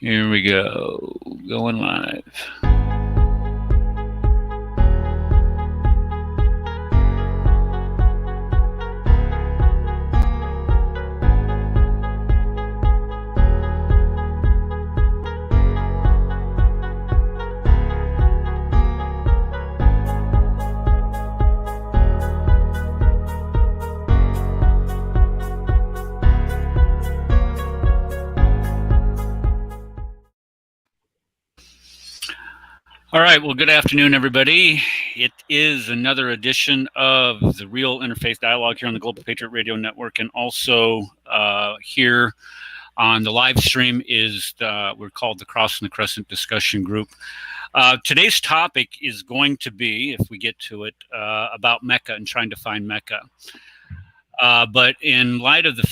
Here we go. Going live. All right. Well, good afternoon, everybody. It is another edition of the Real Interfaith Dialogue here on the Global Patriot Radio Network, and also here on the live stream is we're called the Cross and the Crescent discussion group. Today's topic is going to be, if we get to it, about Mecca and trying to find Mecca. But in light of the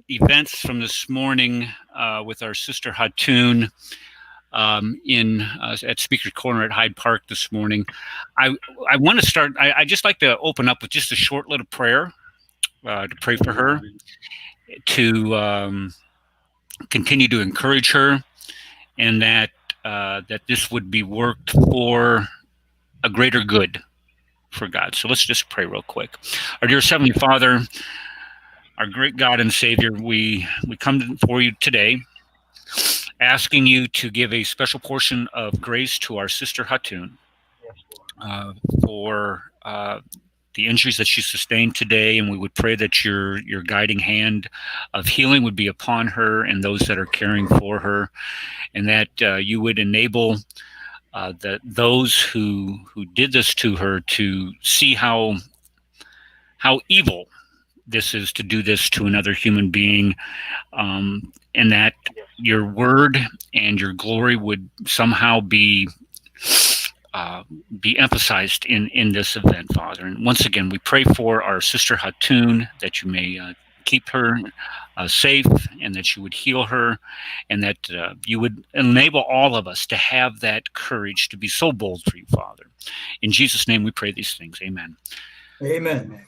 events from this morning with our sister Hatun, at Speaker's Corner at Hyde Park this morning, I want to start. I just like to open up with just a short little prayer to pray for her, to continue to encourage her, and that this would be worked for a greater good for God. So let's just pray real quick. Our dear Heavenly Father, our great God and Savior, we come for you today, asking you to give a special portion of grace to our sister Hatun for the injuries that she sustained today, and we would pray that your guiding hand of healing would be upon her and those that are caring for her, and that you would enable those who did this to her to see how evil this is to do this to another human being, and that your word and your glory would somehow be emphasized in this event, Father. And once again, we pray for our sister Hatun, that you may keep her safe, and that you would heal her, and that you would enable all of us to have that courage to be so bold for you, Father. In Jesus' name we pray these things. Amen. Amen.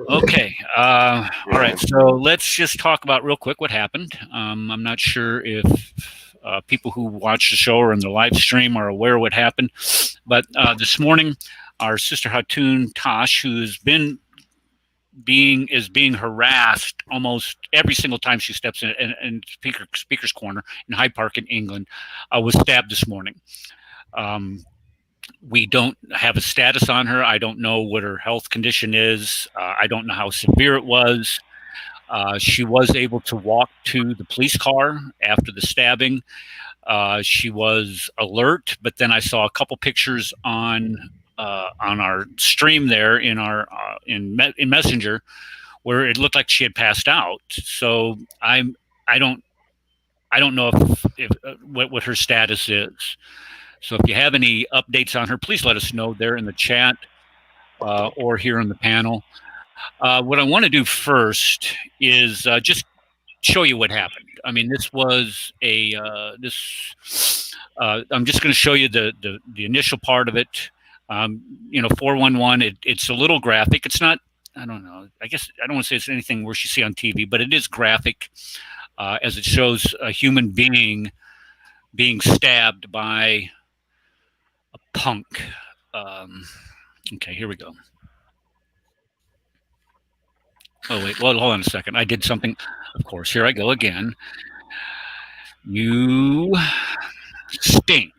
Okay. All right. So let's just talk about real quick what happened. I'm not sure if people who watch the show or in the live stream are aware of what happened, but this morning, our sister Hatun Tosh, who has been being harassed almost every single time she steps in Speaker's Corner in Hyde Park in England, was stabbed this morning. We don't have a status on her. I don't know what her health condition is. I don't know how severe it was. She was able to walk to the police car after the stabbing. She was alert, but then I saw a couple pictures on our stream there in Messenger where it looked like she had passed out. So I don't know if what her status is. So if you have any updates on her, please let us know there in the chat or here on the panel. What I want to do first is just show you what happened. I mean, this was I'm just going to show you the initial part of it. 411, it's a little graphic. It's not, I don't know, I guess I don't want to say it's anything worse you see on TV, but it is graphic as it shows a human being stabbed by a punk. Okay, here we go. Oh, wait, well, hold on a second. I did something. Of course, here I go again. You stink,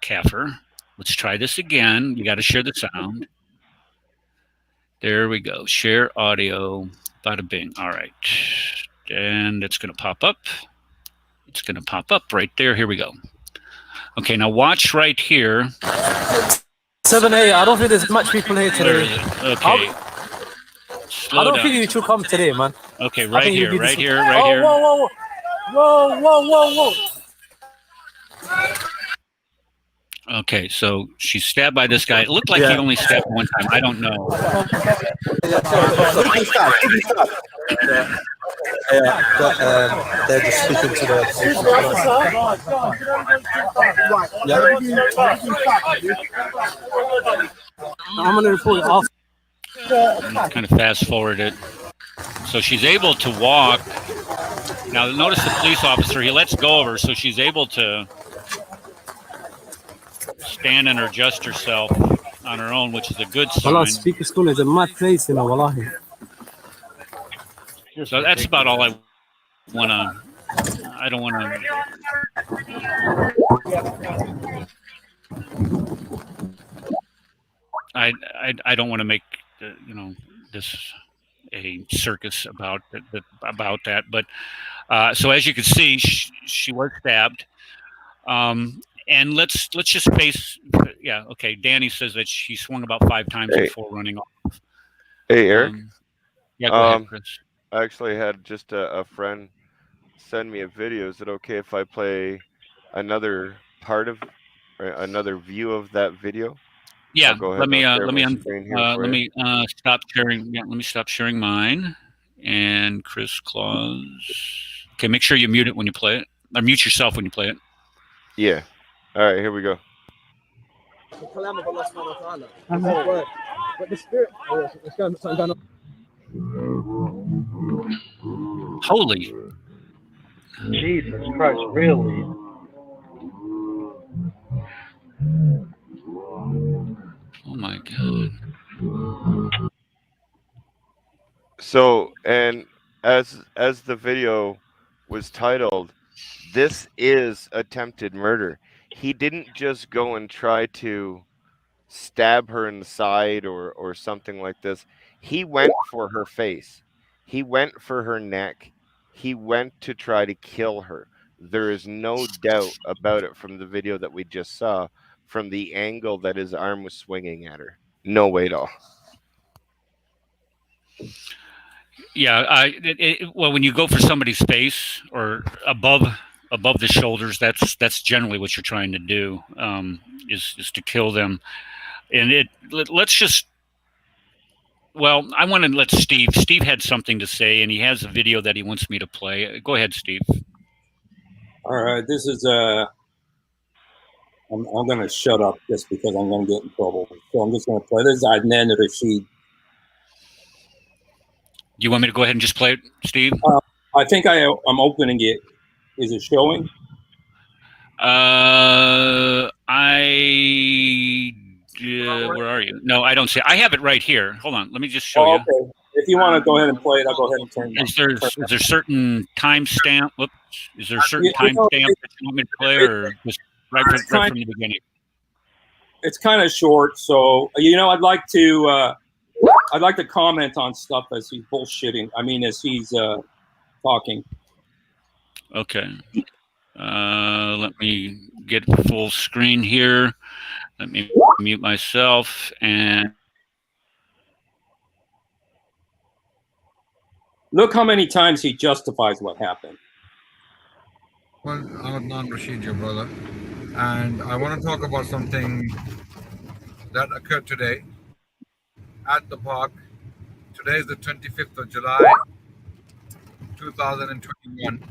Kaffer. Let's try this again. You got to share the sound. There we go. Share audio. Bada bing. All right. And it's going to pop up. It's going to pop up right there. Here we go. Okay, now watch right here. 7A, I don't think there's much people here today. Okay. I don't think you should come today, man. Okay, right here. Whoa. Okay, so she's stabbed by this guy. It looked like he only stabbed one time. I don't know. They're just speaking to the... I'm going to report it off. Kind of fast forward it. So she's able to walk Now, notice the police officer, he lets go of her, so she's able to stand and adjust herself on her own, which is a good Wallah, sign. speaker school is a mad place, you know, wallahi. So that's about all I want to. I don't want to. I don't want to make this a circus about that. But so as you can see, she was stabbed. And let's just face. Yeah, okay. Danny says that she swung about 5 times before running off. Hey, Eric. Yeah, go ahead, Chris. I actually had just a friend send me a video. Is it okay if I play another part of or another view of that video? Yeah, I'll go ahead let me stop sharing. Yeah, let me stop sharing mine. And Chris Claus. Okay, make sure you mute it when you play it, or mute yourself when you play it. Yeah. All right, here we go. But the spirit, Holy. Jesus Christ, really? Oh my God. So, and as the video was titled, this is attempted murder. He didn't just go and try to stab her in the side or something like this. He went for her face. He went for her neck. He went to try to kill her. There is no doubt about it from the video that we just saw, from the angle that his arm was swinging at her. No way at all. Yeah, well, when you go for somebody's face or above the shoulders, that's generally what you're trying to do, is to kill them. And let's just. Well, I want to let Steve. Steve had something to say, and he has a video that he wants me to play. Go ahead, Steve. All right, this is I'm going to shut up just because I'm going to get in trouble. So I'm just going to play. This is Adnan Rashid. Do you want me to go ahead and just play it, Steve? I think I'm opening it. Is it showing? Where are you? No, I don't see it. I have it right here. Hold on. Let me just show you. Okay. If you want to go ahead and play it, I'll go ahead and turn it on. Is there certain timestamp? Whoops. Is there a certain timestamp that you want me to play, or just right from the beginning? It's kind of short, so I'd like to comment on stuff as he's bullshitting. I mean, as he's talking. Okay. Let me get full screen here. Let me mute myself and look how many times he justifies what happened. Well, Adnan Rashid, your brother, and I want to talk about something that occurred today at the park. Today is the 25th of July, 2021,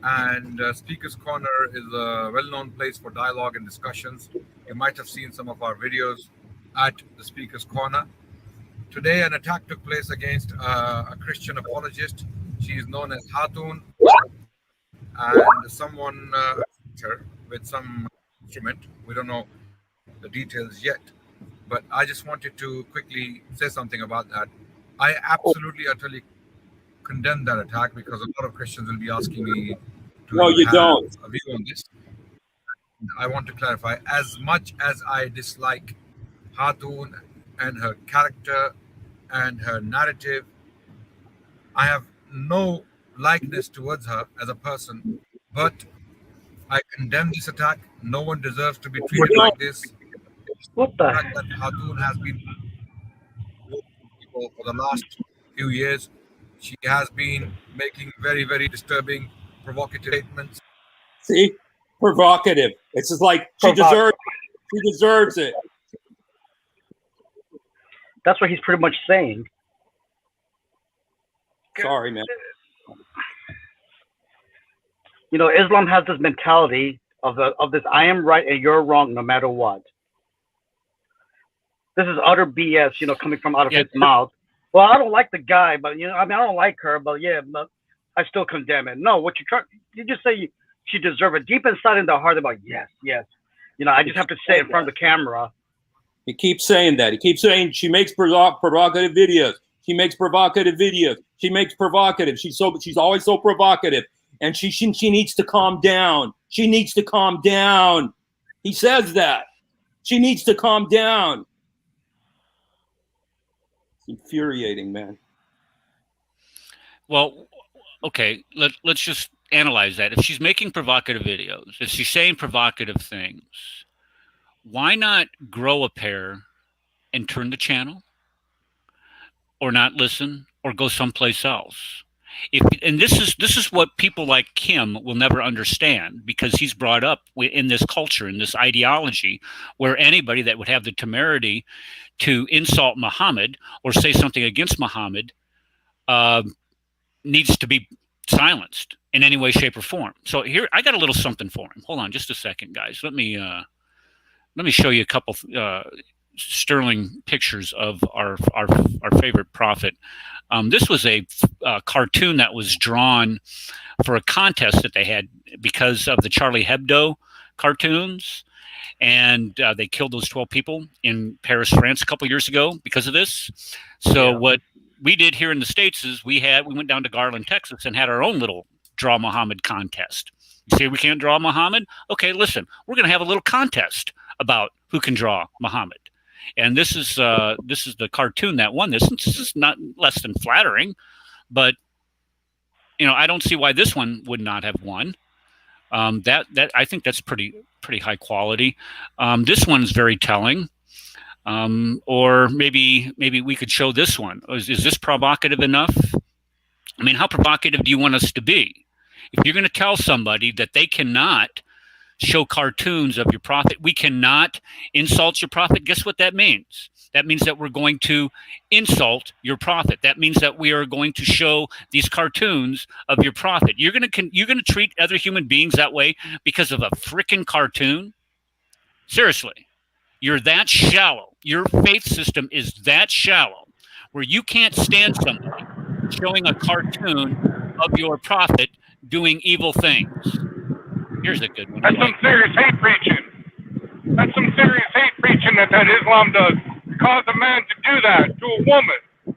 and Speaker's Corner is a well-known place for dialogue and discussions. You might have seen some of our videos at the Speaker's Corner. Today, an attack took place against a Christian apologist. She is known as Hatun, and someone with some instrument. We don't know the details yet, but I just wanted to quickly say something about that. I absolutely, utterly condemn that attack, because a lot of Christians will be asking me to No, you have don't. a view on this. I want to clarify, as much as I dislike Hatun and her character and her narrative, I have no likeness towards her as a person, but I condemn this attack. No one deserves to be treated like this. What the fact that Hatun has been people for the last few years. She has been making very, very disturbing, provocative statements. See, provocative. It's just like she deserves it. That's what he's pretty much saying. Sorry, man. Islam has this mentality of this: I am right and you're wrong, no matter what. This is utter BS, coming from out of his mouth. Well, I don't like the guy, but I don't like her, but yeah, but I still condemn it. No, what you just say she deserved it. Deep inside in the heart, they're like, yes, yes. You know, I just have to say it in front of the camera. He keeps saying that. He keeps saying she makes provocative videos. She makes provocative videos. She makes provocative. She's always so provocative, and she needs to calm down. She needs to calm down. He says that. She needs to calm down. It's infuriating, man. Well, okay, let's just analyze that. If she's making provocative videos, if she's saying provocative things, why not grow a pair and turn the channel, or not listen, or go someplace else? And this is what people like Kim will never understand, because he's brought up in this culture, in this ideology, where anybody that would have the temerity to insult Muhammad or say something against Muhammad needs to be silenced in any way, shape, or form. So here, I got a little something for him. Hold on just a second, guys. Let me show you a couple sterling pictures of our favorite prophet. This was a cartoon that was drawn for a contest that they had because of the Charlie Hebdo cartoons, and they killed those 12 people in Paris, France, a couple years ago because of this. So what we did here in the States is we went down to Garland, Texas, and had our own little Draw Muhammad contest. You say we can't draw Muhammad? Okay, listen, we're going to have a little contest about who can draw Muhammad. And this is the cartoon that won this. This is not less than flattering, but I don't see why this one would not have won. That I think that's pretty high quality. This one's very telling. Or maybe we could show this one. Is this provocative enough? I mean, how provocative do you want us to be? If you're going to tell somebody that they cannot show cartoons of your prophet, we cannot insult your prophet, guess what that means? That means that we're going to insult your prophet. That means that we are going to show these cartoons of your prophet. You're going to treat other human beings that way because of a freaking cartoon? Seriously. You're that shallow. Your faith system is that shallow where you can't stand somebody showing a cartoon of your prophet doing evil things. Here's a good one. That's some serious hate preaching. That's some serious hate preaching that Islam does. To cause a man to do that to a woman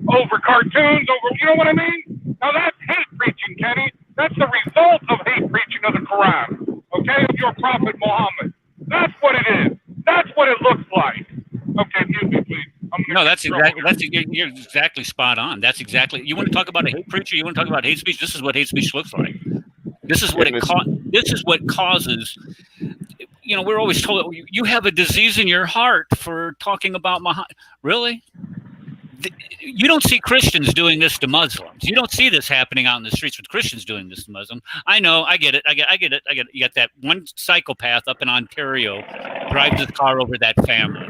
over cartoons, you know what I mean? Now that's hate preaching, Kenny. That's the result of hate preaching of the Quran, okay, of your prophet Muhammad. That's what it is. That's what it looks like. Okay, mute me, please. No, you're exactly spot on. That's exactly. You want to talk about a hate preacher? You want to talk about hate speech? This is what hate speech looks like. This is what this is what causes. We're always told you have a disease in your heart for talking about Muhammad. Really? You don't see Christians doing this to Muslims. You don't see this happening out in the streets with Christians doing this to Muslims. I know. I get it. I get it. You got that one psychopath up in Ontario drives his car over that family.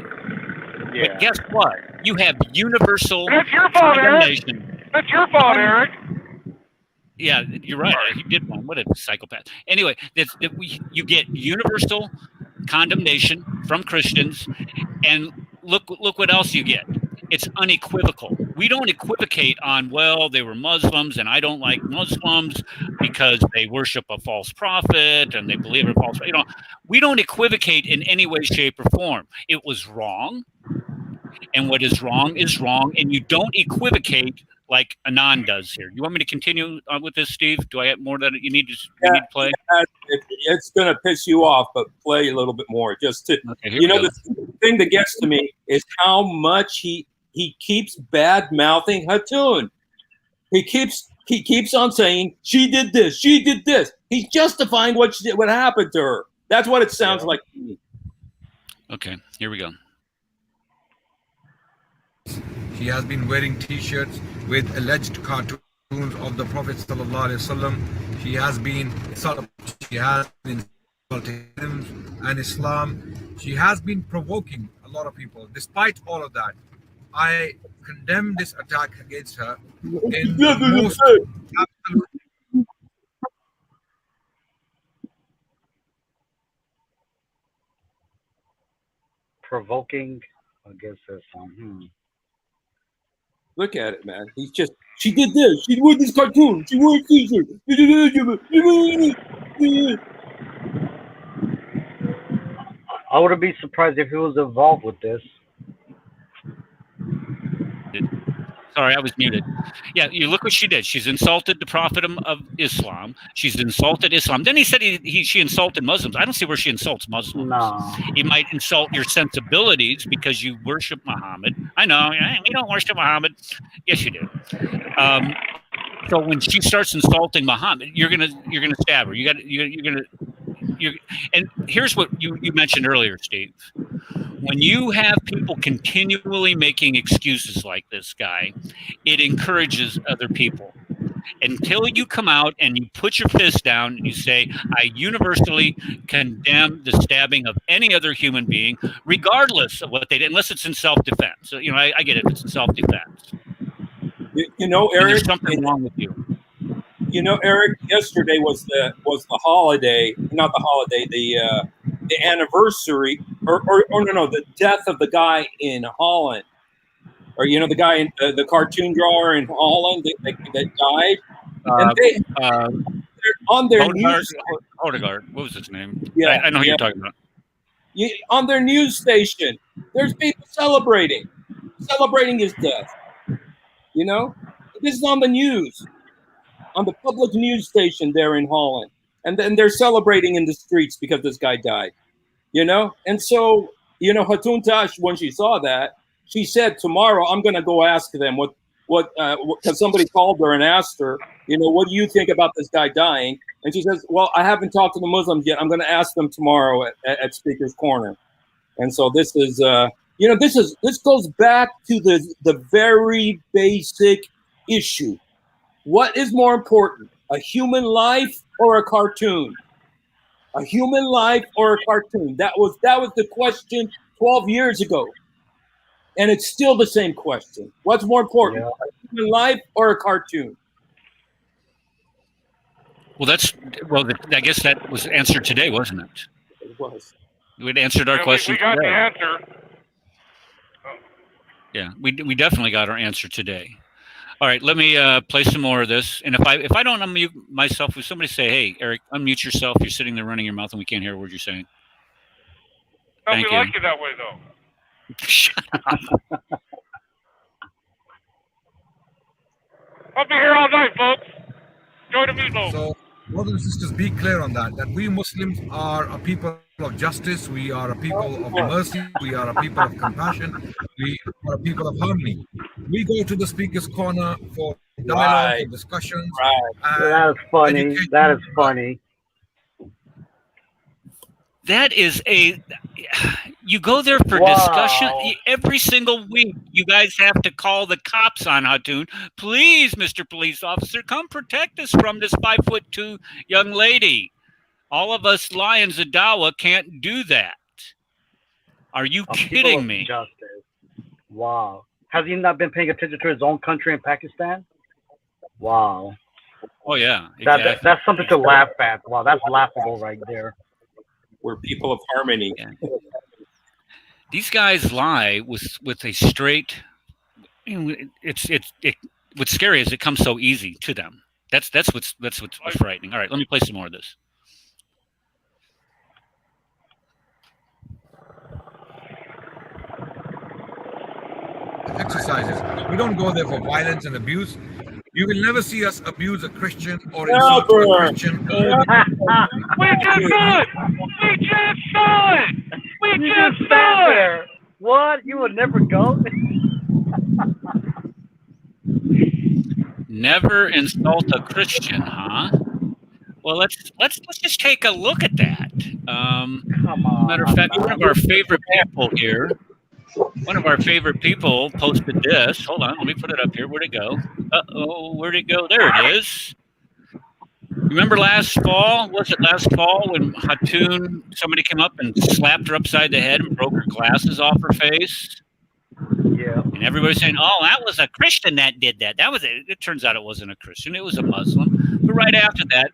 Yeah. But guess what? You have universal condemnation. That's your fault, Eric. Yeah, you're right. He did one. What a psychopath. Anyway, you get universal condemnation from Christians, and look what else you get. It's unequivocal. We don't equivocate on, well, they were Muslims, and I don't like Muslims because they worship a false prophet and they believe in a false. We don't equivocate in any way, shape, or form. It was wrong, and what is wrong, and you don't equivocate like Anon does here. You want me to continue with this, Steve? Do I have more that you need to play? It's going to piss you off, but play a little bit more. Just to, okay, the thing that gets to me is how much he keeps bad mouthing Hatun. He keeps on saying she did this, she did this. He's justifying what happened to her. That's what it sounds like to me. Okay, here we go. She has been wearing T-shirts with alleged cartoons of the Prophet ﷺ. She has been insulting him and Islam. She has been provoking a lot of people. Despite all of that, I condemn this attack against her in the most absolute. Provoking against Islam. Look at it, man. He's just. She did this. She wore this cartoon. She wore a t-shirt. I wouldn't be surprised if he was involved with this. Sorry, I was muted. Yeah, you look what she did. She's insulted the Prophet of Islam. She's insulted Islam. Then he said she insulted Muslims. I don't see where she insults Muslims. No. He might insult your sensibilities because you worship Muhammad. I know, we don't worship Muhammad. Yes, you do. So when she starts insulting Muhammad, you're gonna stab her. And here's what you mentioned earlier, Steve. When you have people continually making excuses like this guy, it encourages other people. Until you come out and you put your fist down and you say, I universally condemn the stabbing of any other human being, regardless of what they did, unless it's in self-defense. So, I get it if it's in self-defense. Eric, there's something wrong with you. Eric, yesterday was the holiday, not the holiday, the anniversary, or no, the death of the guy in Holland, or the guy in the cartoon drawer in Holland that died. And they on their news. Odegaard, what was his name? Yeah, I know who you're talking about. On their news station, there's people celebrating his death. This is on the news. On the public news station there in Holland. And then they're celebrating in the streets because this guy died, And so, Hatun Tash, when she saw that, she said, tomorrow I'm going to go ask them because somebody called her and asked her, what do you think about this guy dying? And she says, well, I haven't talked to the Muslims yet. I'm going to ask them tomorrow at Speaker's Corner. And so this is, this goes back to the very basic issue. What is more important, a human life or a cartoon? A human life or a cartoon? That was the question 12 years ago. And it's still the same question. What's more important, a human life or a cartoon? Well, I guess that was answered today, wasn't it? It was. We'd answered our question We got today. the answer. Yeah, we definitely got our answer today. All right, let me play some more of this. And if I don't unmute myself, if somebody say, "Hey, Eric, unmute yourself," you're sitting there running your mouth and we can't hear a word you're saying. Don't be like you that way, though. Shut up. I'll be here all night, folks. Enjoy the meatloaf. So, brothers and sisters, be clear on that we Muslims are a people of justice, we are a people of mercy, we are a people of compassion, we are a people of harmony. We go to the Speaker's Corner for dialogue and discussions. That's funny. That is funny. That is you go there for discussion every single week. You guys have to call the cops on Hatun. Please, Mr. Police Officer, come protect us from this 5'2" young lady. All of us Lions of Dawa can't do that. Are you kidding me? Justice. Wow. Has he not been paying attention to his own country in Pakistan? Wow. Oh, yeah. Exactly. That's something to laugh at. Wow, that's laughable right there. We're people of harmony. Yeah. These guys lie with a straight. What's scary is it comes so easy to them. That's what's frightening. All right, let me play some more of this. Exercises. We don't go there for violence and abuse. You will never see us abuse a Christian or insult a Christian. We just saw it! We just saw it! What? You would never go? Never insult a Christian, huh? Well, let's just take a look at that. Come on. Matter of fact, one of our favorite people here. One of our favorite people posted this. Hold on, let me put it up here. Where'd it go? Uh-oh, where'd it go? There it is. Remember last fall? Was it last fall when Hatun, somebody came up and slapped her upside the head and broke her glasses off her face? Yeah. And everybody's saying, oh, that was a Christian that did that. It turns out it wasn't a Christian. It was a Muslim. But right after that,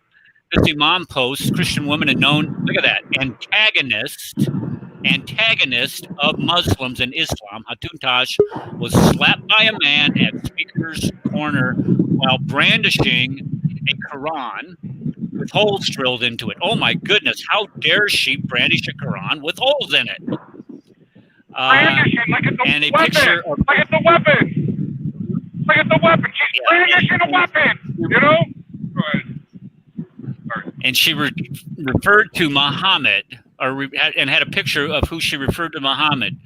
this Imam posts, Christian woman and known, look at that, antagonist antagonist of Muslims and Islam, Hatuntash, was slapped by a man at Speaker's Corner while brandishing a Quran with holes drilled into it. Oh my goodness, how dare she brandish a Quran with holes in it? Brandishing like it's a and a weapon. picture of Like it's a weapon. Like it's a weapon. She's brandishing a weapon. You know? Go ahead. Sorry. And she referred to Muhammad, and had a picture of who she referred to Muhammad.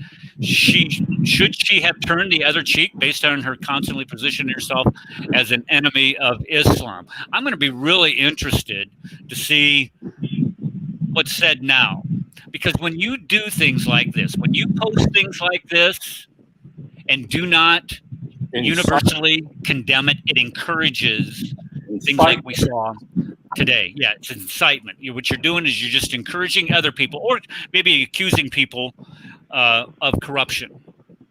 Should she have turned the other cheek based on her constantly positioning herself as an enemy of Islam? I'm going to be really interested to see what's said now, because when you do things like this, when you post things like this and do not universally condemn it, it encourages things like we saw today. Yeah, it's incitement. What you're doing is you're just encouraging other people, or maybe accusing people of corruption.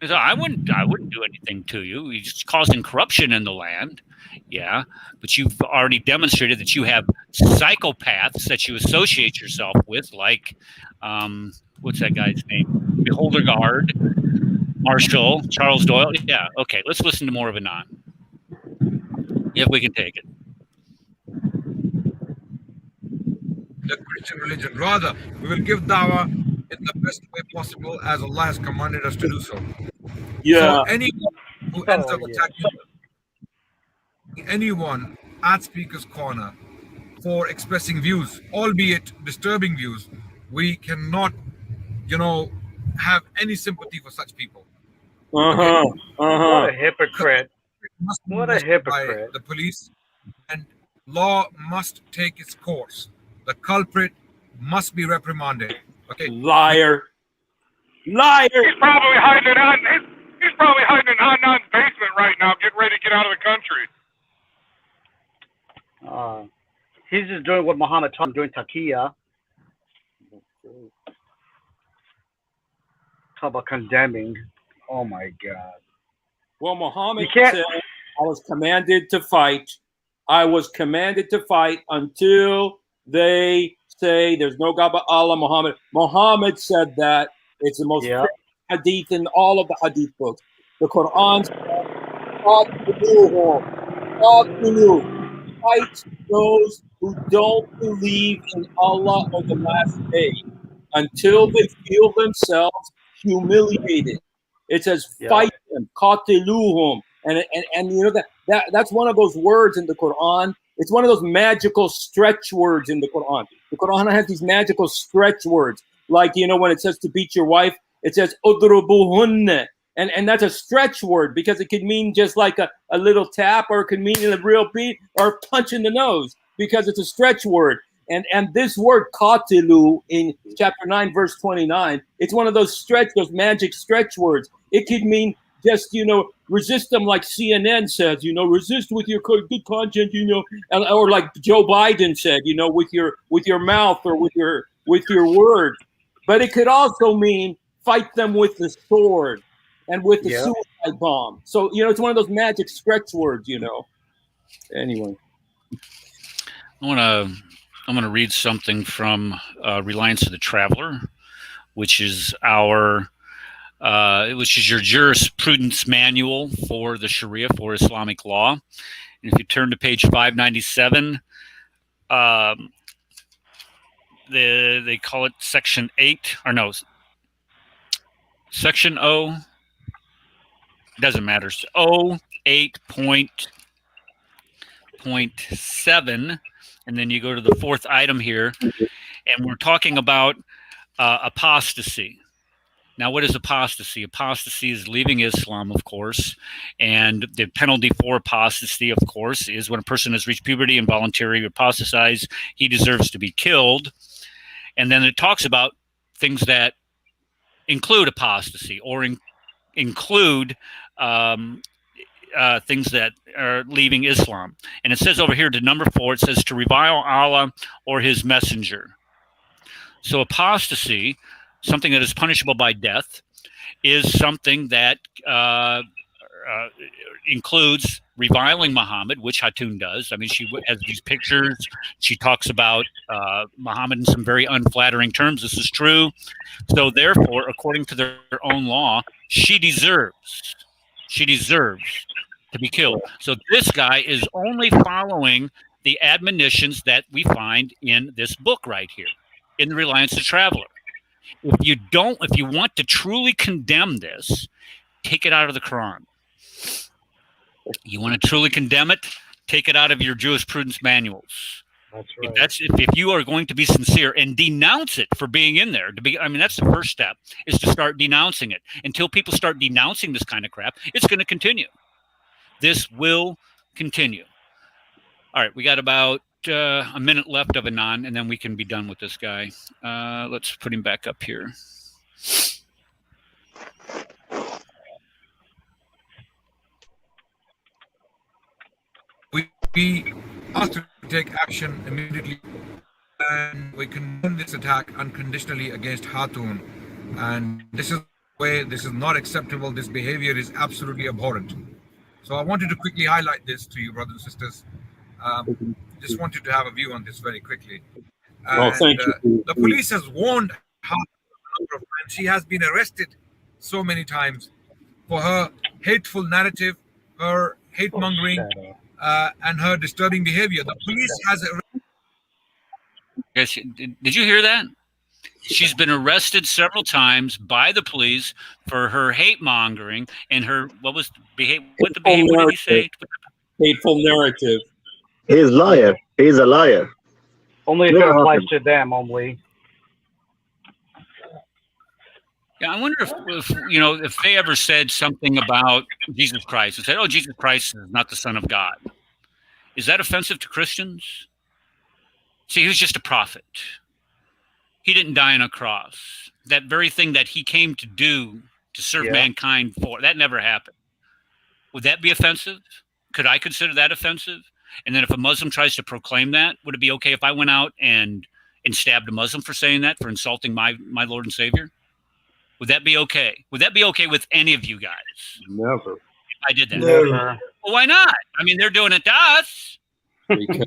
So I wouldn't do anything to you. You're just causing corruption in the land. Yeah, but you've already demonstrated that you have psychopaths that you associate yourself with, like what's that guy's name? Beholder Guard, Marshall, Charles Doyle. Yeah, okay. Let's listen to more of Anon, if we can take it. The Christian religion. Rather, we will give dawah in the best way possible as Allah has commanded us to do so. Yeah. So anyone who ends up attacking anyone at Speaker's Corner for expressing views, albeit disturbing views, we cannot, have any sympathy for such people. What a hypocrite. What a hypocrite. By the police, and law must take its course. The culprit must be reprimanded. Okay. Liar. He's probably hiding he's probably hiding in Adnan's basement right now, getting ready to get out of the country. He's just doing what Muhammad taught him, doing taqiyya. How about condemning? Oh my God. Well, Muhammad said, I was commanded to fight. I was commanded to fight until they say there's no God but Allah. Muhammad said that. It's the most hadith in all of the hadith books. The Quran says, fight those who don't believe in Allah or the last day until they feel themselves humiliated. It says, fight them, qatiluhum. And that's one of those words in the Quran. It's one of those magical stretch words in the Quran. The Quran has these magical stretch words. Like, when it says to beat your wife, it says, udrubuhunna. And that's a stretch word because it could mean just like a little tap, or it could mean a real beat or a punch in the nose, because it's a stretch word. And this word qatilu in chapter 9, verse 29, it's one of those magic stretch words. It could mean just, resist them like CNN says, resist with your good conscience, or like Joe Biden said, with your mouth or with your word. But it could also mean fight them with the sword and with the suicide bomb. So, it's one of those magic stretch words, Anyway. I'm going to read something from Reliance of the Traveler, which is your jurisprudence manual for the Sharia, for Islamic law. And if you turn to page 597, they call it section 8, or no, section O. Doesn't matter. O 8.7, and then you go to the fourth item here, and we're talking about apostasy. Now, what is apostasy? Apostasy is leaving Islam, of course, and the penalty for apostasy, of course, is when a person has reached puberty and voluntarily apostatized, he deserves to be killed. And then it talks about things that include apostasy, or include things that are leaving Islam. And it says over here to number 4, it says to revile Allah or his messenger. So apostasy, something that is punishable by death, is something that includes reviling Muhammad, which Hatun does. I mean, she has these pictures. She talks about Muhammad in some very unflattering terms. This is true. So therefore, according to their own law, she deserves to be killed. So this guy is only following the admonitions that we find in this book right here, in the Reliance of Traveler. If you want to truly condemn this, take it out of the Quran. You want to truly condemn it, take it out of your jurisprudence manuals. That's right. If you are going to be sincere and denounce it for being in there, that's the first step, is to start denouncing it. Until people start denouncing this kind of crap, it's going to continue. This will continue. All right, we got about a minute left of Anon, and then we can be done with this guy. Let's put him back up here. We asked to take action immediately, and we condemn this attack unconditionally against Hatun. And this is not acceptable. This behavior is absolutely abhorrent. So I wanted to quickly highlight this to you, brothers and sisters. Just wanted to have a view on this very quickly. And, thank you. the police has warned Hatun a number of times. She has been arrested so many times for her hateful narrative, her hate mongering, and her disturbing behavior. The police has Yes, did you hear that? She's been arrested several times by the police for her hate mongering and her what did he say? Hateful narrative. He's liar. He's a liar. Only if it applies to them, only. Yeah, I wonder if they ever said something about Jesus Christ and said, "Oh, Jesus Christ is not the Son of God." Is that offensive to Christians? See, he was just a prophet. He didn't die on a cross. That very thing that he came to do to serve mankind for, that never happened. Would that be offensive? Could I consider that offensive? And then if a Muslim tries to proclaim that, would it be okay if I went out and stabbed a Muslim for saying that, for insulting my Lord and Savior? Would that be okay? Would that be okay with any of you guys? Never. I did that. Never. Well, why not? I mean, they're doing it to us. Because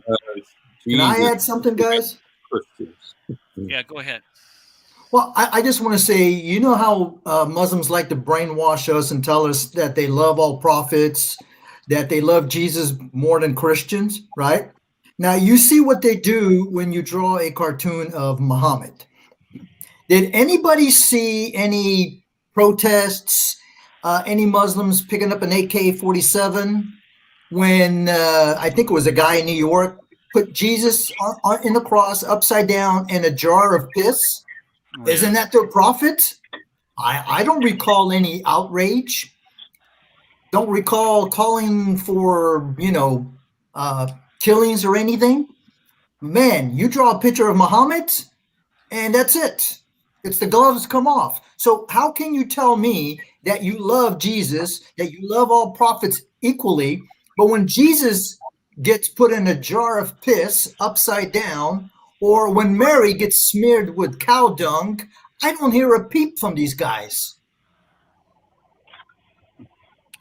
Can I add something, guys? Christians. Yeah, go ahead. Well, I just want to say, you know how Muslims like to brainwash us and tell us that they love all prophets, that they love Jesus more than Christians, right? Now, you see what they do when you draw a cartoon of Muhammad. Did anybody see any protests, any Muslims picking up an AK-47 when I think it was a guy in New York put Jesus in the cross upside down in a jar of piss? Oh, yeah. Isn't that their prophet? I don't recall any outrage. Don't recall calling for, killings or anything. Man, you draw a picture of Muhammad and that's it. It's the gloves come off. So how can you tell me that you love Jesus, that you love all prophets equally, but when Jesus gets put in a jar of piss upside down, or when Mary gets smeared with cow dung, I don't hear a peep from these guys.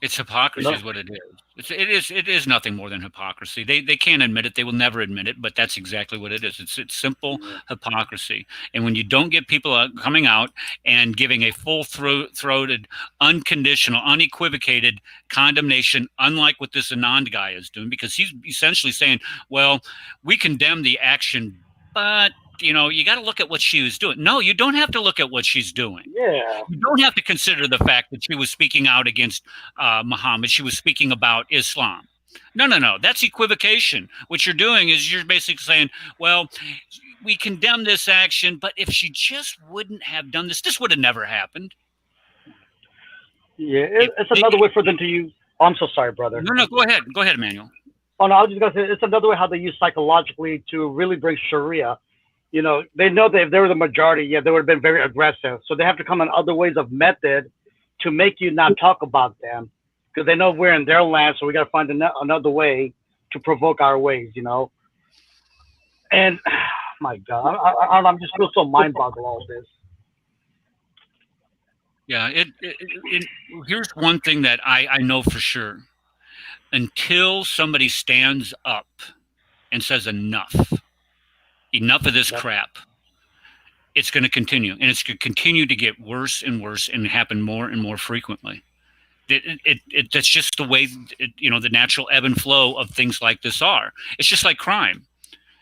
It's hypocrisy is what it is. It is nothing more than hypocrisy. They can't admit it. They will never admit it, but that's exactly what it is. It's simple hypocrisy. And when you don't get people coming out and giving a full-throated, unconditional, unequivocated condemnation, unlike what this Anand guy is doing, because he's essentially saying, well, we condemn the action, but you got to look at what she was doing. No, you don't have to look at what she's doing. Yeah. You don't have to consider the fact that she was speaking out against Muhammad. She was speaking about Islam. No. That's equivocation. What you're doing is you're basically saying, well, we condemn this action, but if she just wouldn't have done this, this would have never happened. Yeah, it's another way for them to use. Oh, I'm so sorry, brother. No, go ahead. Go ahead, Emmanuel. Oh, no, I was just going to say, it's another way how they use psychologically to really bring Sharia. They know that if they were the majority, they would have been very aggressive. So they have to come in other ways of method to make you not talk about them, because they know we're in their land. So we got to find another way to provoke our ways, And my God, I'm just feel so mind boggled all this. Yeah, here's one thing that I know for sure. Until somebody stands up and says enough of this crap, it's going to continue, and it's going to continue to get worse and worse and happen more and more frequently. That's just the way the natural ebb and flow of things like this are. It's just like crime.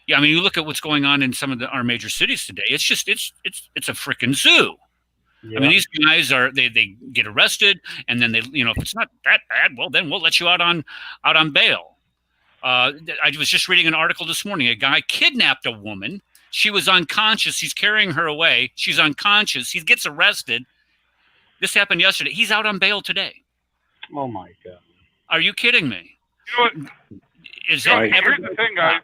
Yeah, I mean, you look at what's going on in some of our major cities today. It's just it's a freaking zoo. Yeah. I mean, these guys they get arrested, and then if it's not that bad, well, then we'll let you out on bail. I was just reading an article this morning. A guy kidnapped a woman. She was unconscious. He's carrying her away. She's unconscious. He gets arrested. This happened yesterday. He's out on bail today. Oh my God! Are you kidding me? You know what? Here's the thing, guys.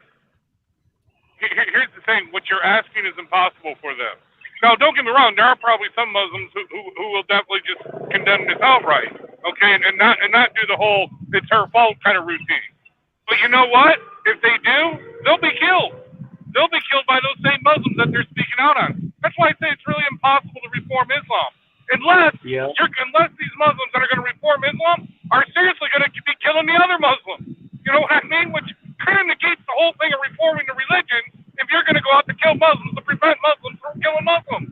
Here's the thing. What you're asking is impossible for them. Now, don't get me wrong. There are probably some Muslims who will definitely just condemn this outright, okay, and not do the whole "it's her fault" kind of routine. But you know what? If they do, they'll be killed. They'll be killed by those same Muslims that they're speaking out on. That's why I say it's really impossible to reform Islam, unless these Muslims that are going to reform Islam are seriously going to be killing the other Muslims. You know what I mean? Which kind of negates the whole thing of reforming the religion. If you're going to go out to kill Muslims to prevent Muslims from killing Muslims,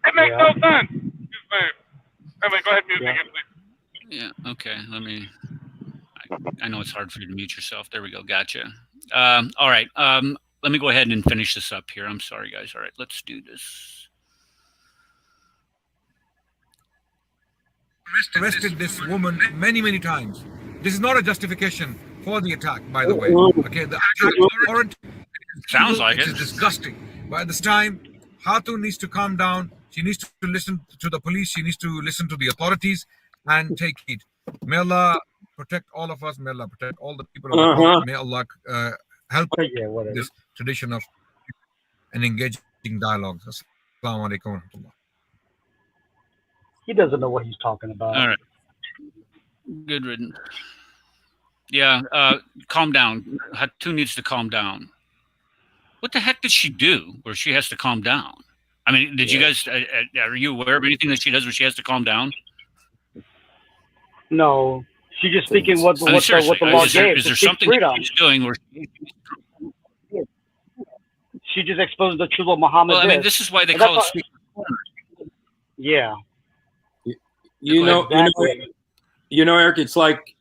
it makes no sense. Just saying. Anyway, go ahead, music, please. Yeah. Okay. I know it's hard for you to mute yourself. There we go. Gotcha. All right. Let me go ahead and finish this up here. I'm sorry, guys. All right. Let's do this. Arrested this woman many times. This is not a justification for the attack, by the way. Okay, the attack warrant. Sounds like it. It's disgusting. But at this time, Hatun needs to calm down. She needs to listen to the police. She needs to listen to the authorities and take heed. May Allah protect all of us. May Allah protect all the people of the world. May Allah help this tradition of an engaging dialogue. Assalamu alaikum. He doesn't know what he's talking about. All right. Good riddance. Yeah, calm down. Hatun needs to calm down. What the heck did she do where she has to calm down? I mean, did you guys, are you aware of anything that she does where she has to calm down? No. She's just speaking what the law gave. Is there something she's doing where she just exposed the truth of Muhammad? Well, I mean, this is why they call it speaking corner. Yeah. You know, Eric, it's like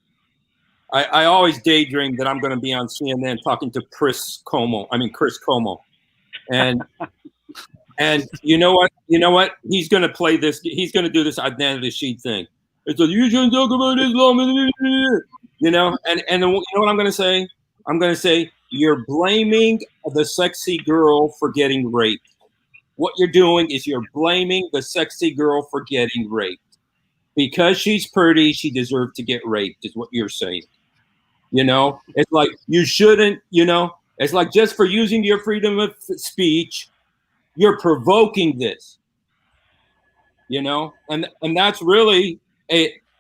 I always daydream that I'm going to be on CNN talking to Chris Cuomo, and you know what? He's going to play this. He's going to do this Adnan Rashid thing. It's like, you shouldn't talk about Islam, and you know what I'm going to say? I'm going to say you're blaming the sexy girl for getting raped. What you're doing is you're blaming the sexy girl for getting raped. Because she's pretty, she deserved to get raped, is what you're saying. You know, it's like you shouldn't, it's like just for using your freedom of speech, you're provoking this. And that's really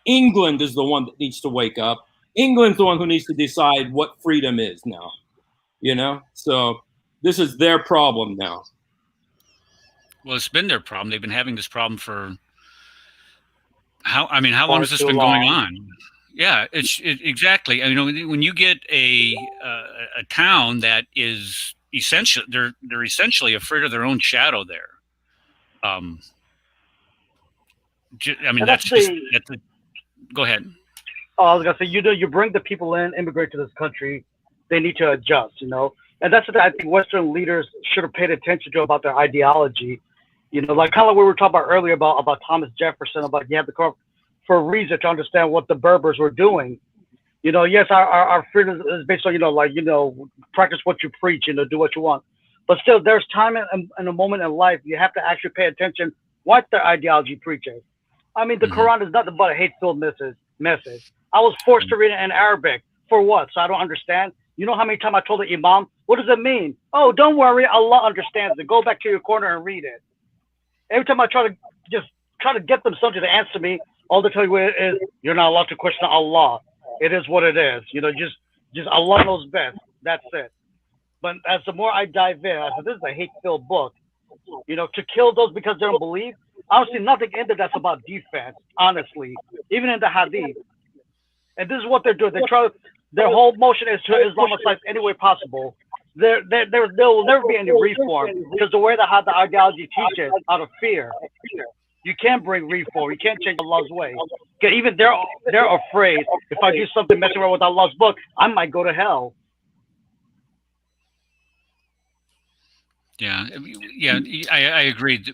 England is the one that needs to wake up. England's the one who needs to decide what freedom is now. So this is their problem now. Well, it's been their problem. They've been having this problem for how long has this been going on? Yeah, exactly. When you get a town that is essentially they're essentially afraid of their own shadow there. Go ahead. Oh, I was gonna say, you bring the people in, immigrate to this country, they need to adjust, and that's what I think Western leaders should have paid attention to about their ideology. Like kind of what we were talking about earlier about Thomas Jefferson, about you have to come for a reason to understand what the Berbers were doing. Yes, our freedom is based on, practice what you preach, do what you want. But still, there's time and a moment in life you have to actually pay attention what their ideology preaches. I mean, the Quran is nothing but a hate-filled message. I was forced to read it in Arabic. For what? So I don't understand? You know how many times I told the Imam, what does it mean? Oh, don't worry, Allah understands it. Go back to your corner and read it. Every time I try to get them something to answer me, all they tell you is, you're not allowed to question Allah. It is what it is. Just Allah knows best. That's it. But as the more I dive in, I said, this is a hate-filled book. To kill those because they don't believe, I don't see nothing in there that's about defense, honestly, even in the Hadith. And this is what they're doing. They try. Their whole motion is to Islamize any way possible. There will never be any reform because the way that the ideology teaches out of fear. You can't bring reform. You can't change Allah's way. Even they're afraid. If I do something messing around with Allah's book, I might go to hell. Yeah, I agree.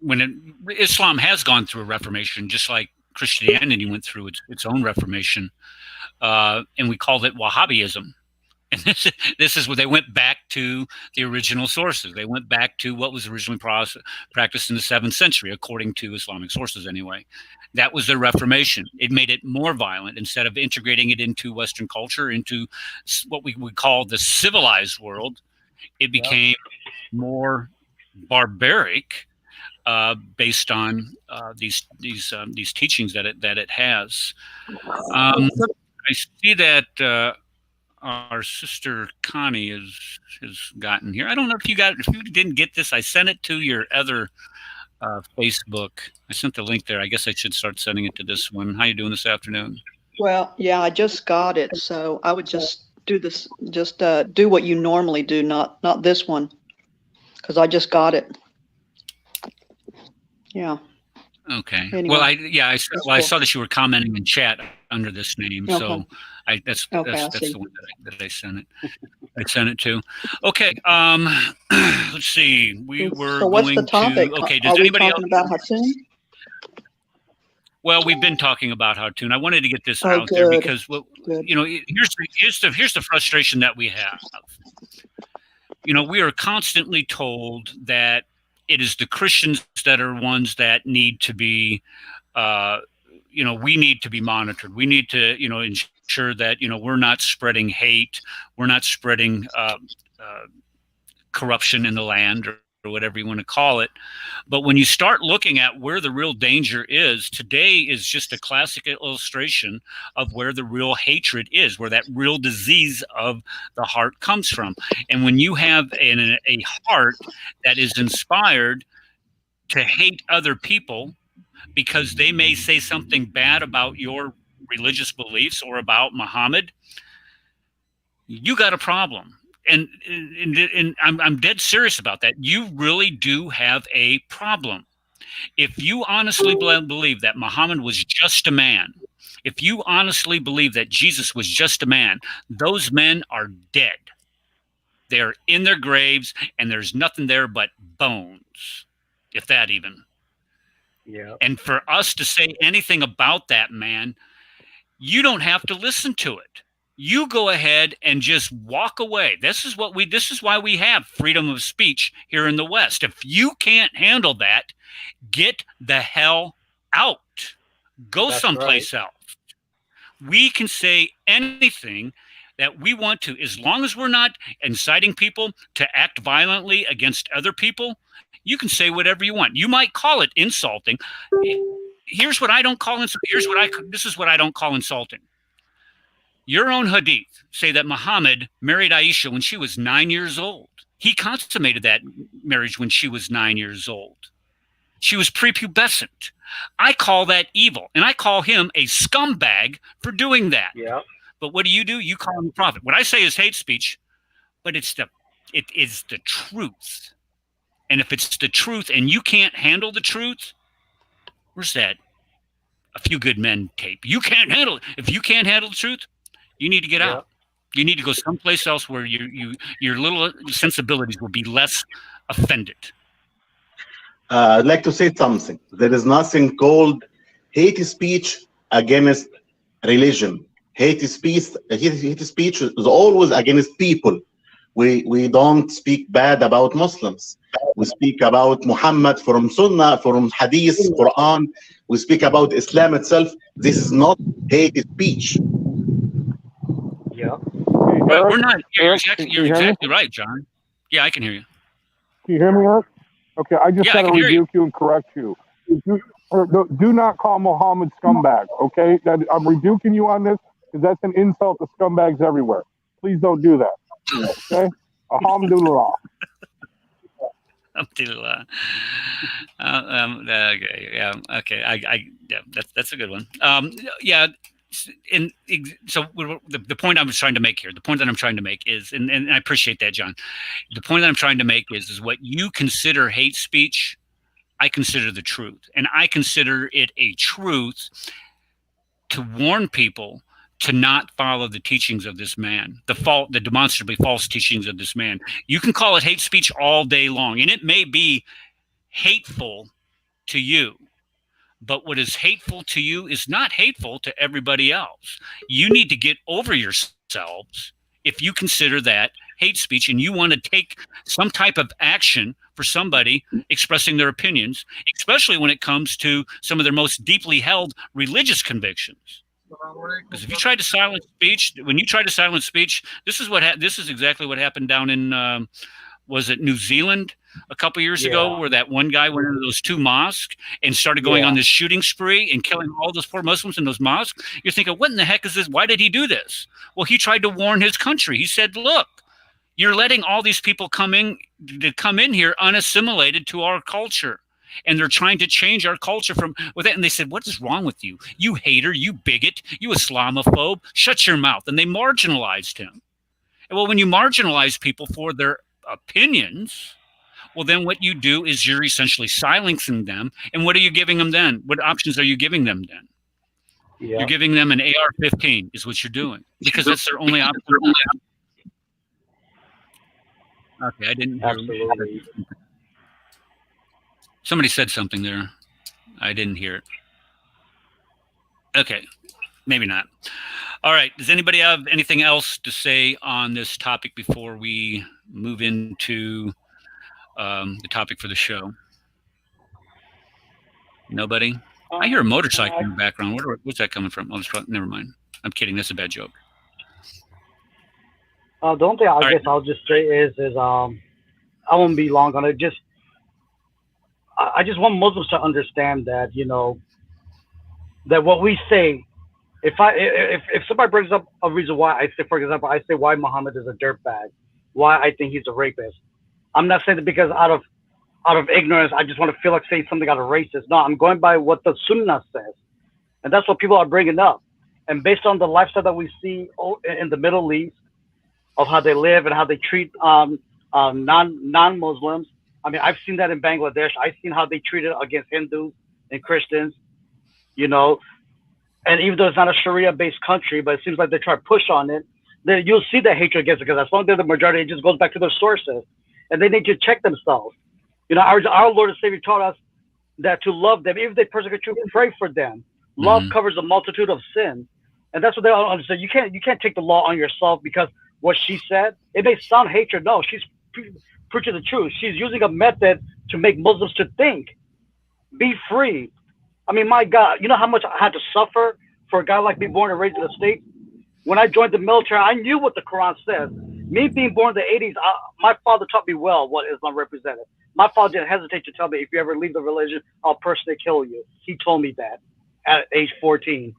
When Islam has gone through a reformation, just like Christianity went through its own reformation, and we called it Wahhabism. And this is where they went back to the original sources. They went back to what was originally practiced in the 7th century, according to Islamic sources anyway. That was their reformation. It made it more violent. Instead of integrating it into Western culture, into what we would call the civilized world, it became more barbaric based on these teachings that it has. I see that our sister Connie has gotten here. I don't know if you didn't get this. I sent it to your other Facebook. I sent the link there. I guess I should start sending it to this one. How you doing this afternoon? Well, yeah, I just got it, so I would just do this. Just do what you normally do, not this one, because I just got it. Yeah. Okay. Anyway, Well, I saw that you were commenting in chat under this name, okay. so that's the one that I sent it. I sent it to. Okay. Let's see. So what's the topic? Okay. Does anybody else about Hatun? Well, we've been talking about Hatun. I wanted to get this out there because here's the frustration that we have. We are constantly told that it is the Christians that are ones that need to be, we need to be monitored. We need to, ensure that, we're not spreading hate. We're not spreading corruption in the land or whatever you want to call it. But when you start looking at where the real danger is, today is just a classic illustration of where the real hatred is, where that real disease of the heart comes from. And when you have a heart that is inspired to hate other people because they may say something bad about your religious beliefs or about Muhammad, you got a problem. And I'm dead serious about that. You really do have a problem. If you honestly believe that Muhammad was just a man, if you honestly believe that Jesus was just a man, those men are dead. They're in their graves, and there's nothing there but bones, if that even. Yeah. And for us to say anything about that man, you don't have to listen to it. You go ahead and just walk away. This is why we have freedom of speech here in the West. If you can't handle that, get the hell out. Go someplace else. We can say anything that we want to, as long as we're not inciting people to act violently against other people. You can say whatever you want. You might call it insulting. Here's what I don't call insulting. This is what I don't call insulting. Your own hadith say that Muhammad married Aisha when she was 9 years old. He consummated that marriage when she was 9 years old. She was prepubescent. I call that evil, and I call him a scumbag for doing that. Yeah. But what do? You call him a prophet. What I say is hate speech, but it is the truth. And if it's the truth and you can't handle the truth, where's that A Few Good Men tape? You can't handle it. If you can't handle the truth, you need to get out. You need to go someplace else where your little sensibilities will be less offended. I'd like to say something. There is nothing called hate speech against religion. Hate speech is always against people. We don't speak bad about Muslims. We speak about Muhammad from Sunnah, from Hadith, Quran. We speak about Islam itself. This is not hate speech. Yeah. But we're not. You're exactly right, John. Yeah, I can hear you. Can you hear me, Eric? Okay, I just got to rebuke you and correct you. Do not call Muhammad scumbag, okay? I'm rebuking you on this because that's an insult to scumbags everywhere. Please don't do that, okay? Alhamdulillah. Alhamdulillah. Okay, yeah, okay. Yeah, that's a good one. Yeah, and so the point I was trying to make here, the point that I'm trying to make is, and I appreciate that, John. The point that I'm trying to make is what you consider hate speech, I consider the truth, and I consider it a truth to warn people to not follow the teachings of this man, the demonstrably false teachings of this man. You can call it hate speech all day long, and it may be hateful to you, but what is hateful to you is not hateful to everybody else. You need to get over yourselves if you consider that hate speech and you want to take some type of action for somebody expressing their opinions, especially when it comes to some of their most deeply held religious convictions. Because if you try to silence speech, when you try to silence speech, this is exactly what happened down in was it New Zealand a couple years ago, where that one guy went into those two mosques and started going on this shooting spree and killing all those poor Muslims in those mosques. You're thinking, what in the heck is this? Why did he do this? Well, he tried to warn his country. He said, look, you're letting all these people come in here unassimilated to our culture. And they're trying to change our culture from with that. And they said, what is wrong with you? You hater, you bigot, you Islamophobe, shut your mouth. And they marginalized him. And well, when you marginalize people for their opinions, well, then what you do is you're essentially silencing them. And what are you giving them then? What options are you giving them then? Yeah. You're giving them an AR-15 is what you're doing, because that's their only option. Okay, I didn't hear. Absolutely. Somebody said something there. I didn't hear it. Okay, maybe not. All right, does anybody have anything else to say on this topic before we move into the topic for the show? Nobody? I hear a motorcycle in the background. Where's that coming from? Oh, never mind. I'm kidding. That's a bad joke. The only thing I'll just say is I won't be long on it. I just want Muslims to understand that, that what we say, if somebody brings up a reason why I say, for example, I say why Muhammad is a dirtbag, why I think he's a rapist. I'm not saying that because out of ignorance, I just want to feel like saying something out of racist. No, I'm going by what the Sunnah says. And that's what people are bringing up. And based on the lifestyle that we see in the Middle East, of how they live and how they treat non-Muslims. I mean, I've seen that in Bangladesh. I've seen how they treat it against Hindus and Christians, and even though it's not a Sharia-based country, but it seems like they try to push on it, then you'll see that hatred against it, because as long as they're the majority, it just goes back to their sources. And they need to check themselves. Our Lord and Savior taught us that to love them, even if they persecute you, pray for them. Love covers a multitude of sins. And that's what they don't understand. You can't take the law on yourself because what she said, it may sound hatred. No, she's preaching the truth. She's using a method to make Muslims to think. Be free. I mean, my God, you know how much I had to suffer for a guy like me, born and raised in the States? When I joined the military, I knew what the Quran says. Me being born in the 80s, my father taught me well what Islam represented. My father didn't hesitate to tell me, if you ever leave the religion, I'll personally kill you. He told me that at age 14.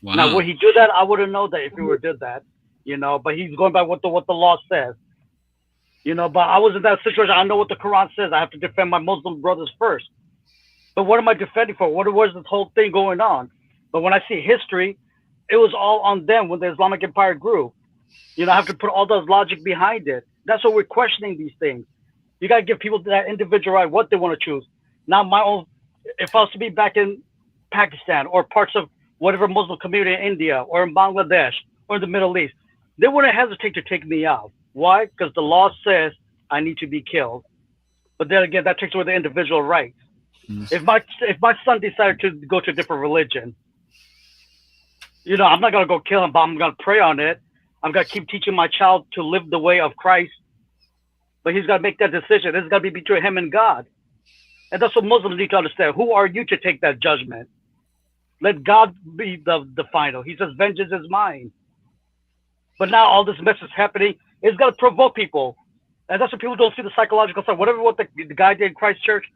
Wow. Now, would he do that? I wouldn't know that if he would did that. But he's going by what the law says. But I was in that situation. I know what the Quran says. I have to defend my Muslim brothers first. But what am I defending for? What was this whole thing going on? But when I see history, it was all on them when the Islamic Empire grew. I have to put all those logic behind it. That's why we're questioning these things. You got to give people that individual right, what they want to choose. Now, my own, if I was to be back in Pakistan or parts of whatever Muslim community in India or in Bangladesh or in the Middle East, they wouldn't hesitate to take me out. Why? Because the law says I need to be killed. But then again, that takes away the individual rights. If my son decided to go to a different religion, I'm not gonna go kill him, but I'm gonna pray on it. I'm gonna keep teaching my child to live the way of Christ. But he's gotta make that decision. It's gotta be between him and God. And that's what Muslims need to understand. Who are you to take that judgment? Let God be the final. He says, vengeance is mine. But now all this mess is happening. It's going to provoke people. And that's what people don't see, the psychological side. Whatever what the guy did in Christchurch,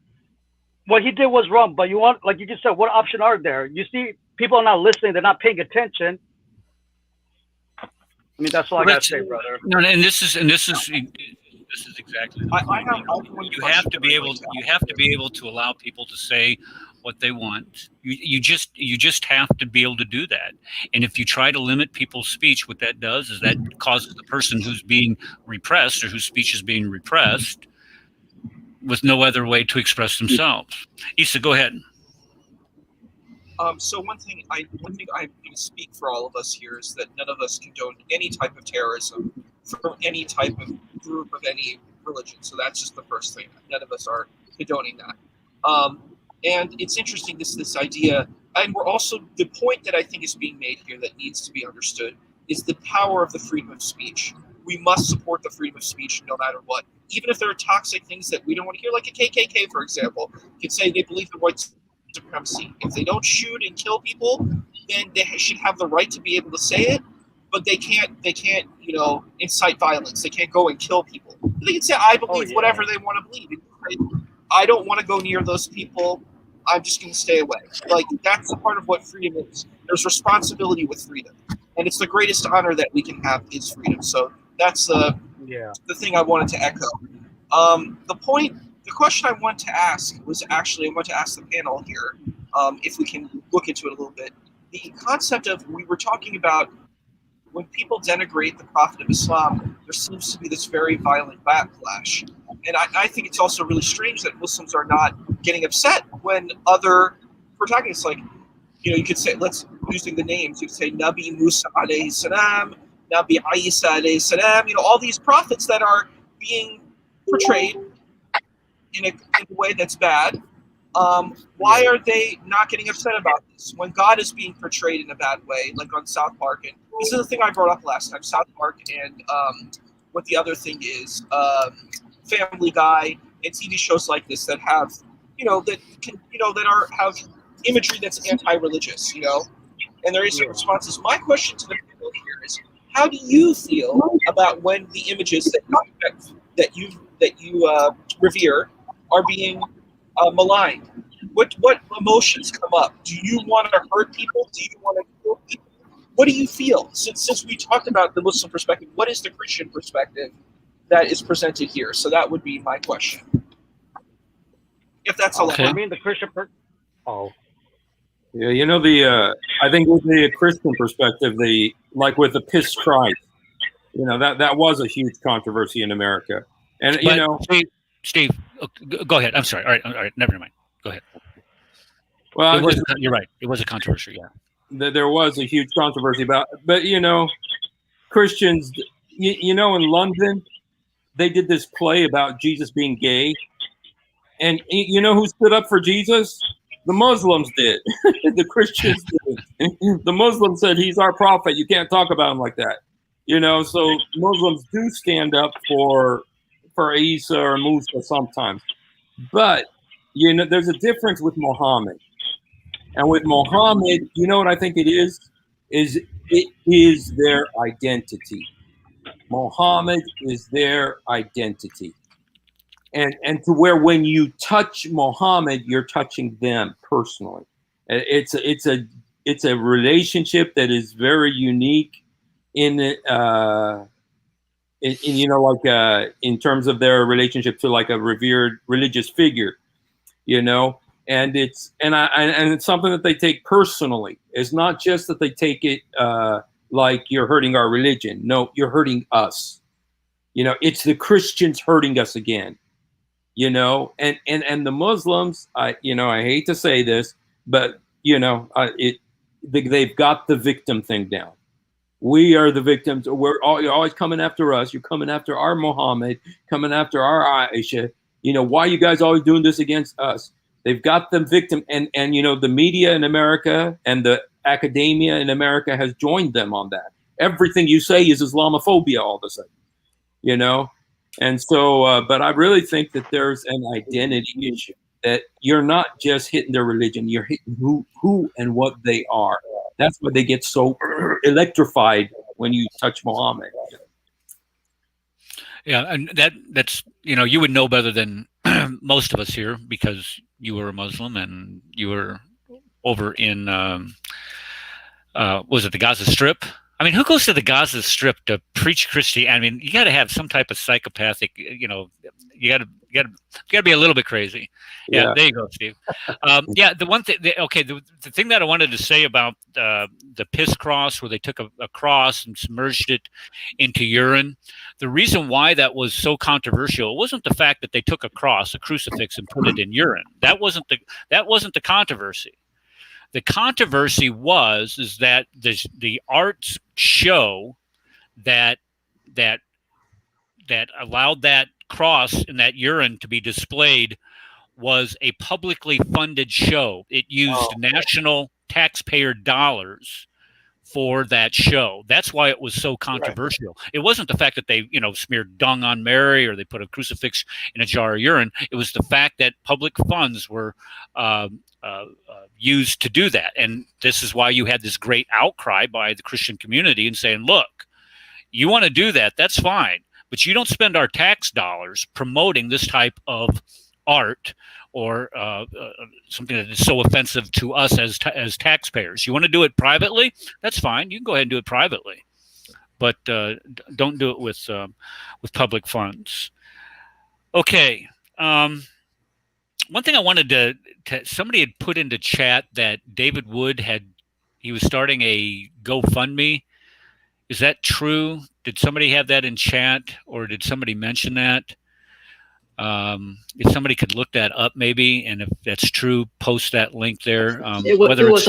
what he did was wrong. But like you just said, what option are there? You see, people are not listening. They're not paying attention. I mean, that's all I got to say, brother. No, and this is This is exactly the I point. have one You question have to that be I'd able. like to You ask. have to be able to allow people to say what they want. You just have to be able to do that. And if you try to limit people's speech, what that does is that causes the person who's being repressed or whose speech is being repressed with no other way to express themselves. Issa, go ahead. So one thing I'm going to speak for all of us here is that none of us condone any type of terrorism from any type of group of any religion. So that's just the first thing. None of us are condoning that. And it's interesting, this idea, and we're also, the point that I think is being made here that needs to be understood is the power of the freedom of speech. We must support the freedom of speech no matter what. Even if there are toxic things that we don't want to hear, like a KKK, for example, can say they believe in white supremacy. If they don't shoot and kill people, then they should have the right to be able to say it, but they can't, incite violence. They can't go and kill people. They can say, I believe whatever they want to believe. I don't want to go near those people. I'm just going to stay away. Like, that's a part of what freedom is. There's responsibility with freedom. And it's the greatest honor that we can have is freedom. So that's the thing I wanted to echo. The question I want to ask was actually, I want to ask the panel here, if we can look into it a little bit. The concept of, we were talking about when people denigrate the Prophet of Islam, there seems to be this very violent backlash. And I think it's also really strange that Muslims are not getting upset when other protagonists, like, you could say, using the names, you could say Nabi Musa alayhi salam, Nabi Isa alayhi salam, all these prophets that are being portrayed in a way that's bad. Why are they not getting upset about this when God is being portrayed in a bad way, like on South Park? And this is the thing I brought up last time, South Park, and what the other thing is, Family Guy, and TV shows like this that have, have imagery that's anti-religious, and there is some responses. My question to the people here is, how do you feel about when the images that you revere are being maligned? What emotions come up? Do you want to hurt people? Do you want to kill people? What do you feel? Since we talked about the Muslim perspective, what is the Christian perspective that is presented here? So that would be my question. If that's allowed. I mean, the Christian Yeah, I think with the Christian perspective, like with the piss Christ, that was a huge controversy in America. And Steve, go ahead. I'm sorry. All right, never mind. Go aheid. Well, you're right. It was a controversy. Yeah, there was a huge controversy about, but Christians, in London, they did this play about Jesus being gay, and who stood up for Jesus? The Muslims did. The Christians did. The Muslims said he's our prophet. You can't talk about him like that. So Muslims do stand up for Isa or Musa sometimes. But, there's a difference with Muhammad. And with Muhammad, what I think it is it is their identity. Muhammad is their identity. And to where when you touch Muhammad, you're touching them personally. It's a relationship that is very unique in terms of their relationship to like a revered religious figure, and it's something that they take personally. It's not just that they take it like you're hurting our religion. No, you're hurting us. It's the Christians hurting us again. And the Muslims, I hate to say this, but they've got the victim thing down. We are the victims. You're always coming after us. You're coming after our Muhammad, coming after our Aisha. Why are you guys always doing this against us? They've got the victim, and the media in America and the academia in America has joined them on that. Everything you say is Islamophobia all of a sudden, And so, but I really think that there's an identity issue, that you're not just hitting their religion, you're hitting who and what they are. That's why they get so electrified when you touch Muhammad. Yeah, and that's you would know better than most of us here because you were a Muslim and you were over in was it the Gaza Strip? I mean, who goes to the Gaza Strip to preach Christianity? I mean, you got to have some type of psychopathic, you got to be a little bit crazy. Yeah, there you go, Steve. Yeah, the one thing, the thing that I wanted to say about the piss cross, where they took a cross and submerged it into urine, the reason why that was so controversial, it wasn't the fact that they took a cross, a crucifix, and put it in urine. That wasn't the controversy. The controversy is that the arts show that allowed that cross and that urine to be displayed was a publicly funded show. It used national taxpayer dollars for that show. That's why it was so controversial. Right. It wasn't the fact that they, smeared dung on Mary or they put a crucifix in a jar of urine. It was the fact that public funds were used to do that. And this is why you had this great outcry by the Christian community and saying, look, you want to do that, that's fine, but you don't spend our tax dollars promoting this type of art or something that is so offensive to us as taxpayers. You want to do it privately? That's fine. You can go ahead and do it privately, but don't do it with public funds. Okay. One thing I wanted to somebody had put into chat that David Wood he was starting a GoFundMe. Is that true? Did somebody have that in chat, or did somebody mention that? If somebody could look that up, maybe, and if that's true, post that link there. There was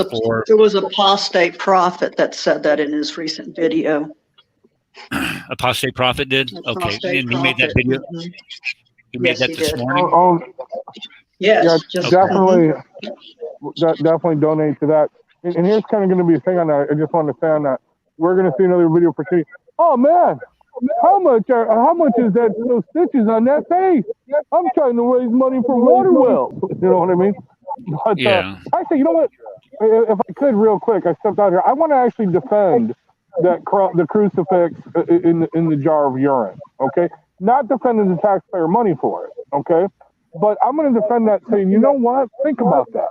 a apostate prophet that said that in his recent video. Apostate prophet did? Okay, and he made that video. Mm-hmm. He made that this morning. Yes, yeah, definitely donate to that. And here's kind of going to be a thing on that. I just want to say on that. We're going to see another video for today. Oh man, how much is that? Those stitches on that face? I'm trying to raise money for water wells. You know what I mean? But, yeah. Actually, you know what? If I could, real quick, I stepped out here. I want to actually defend the crucifix in the jar of urine. Okay, not defending the taxpayer money for it. Okay, but I'm going to defend that, saying, you know what? Think about that.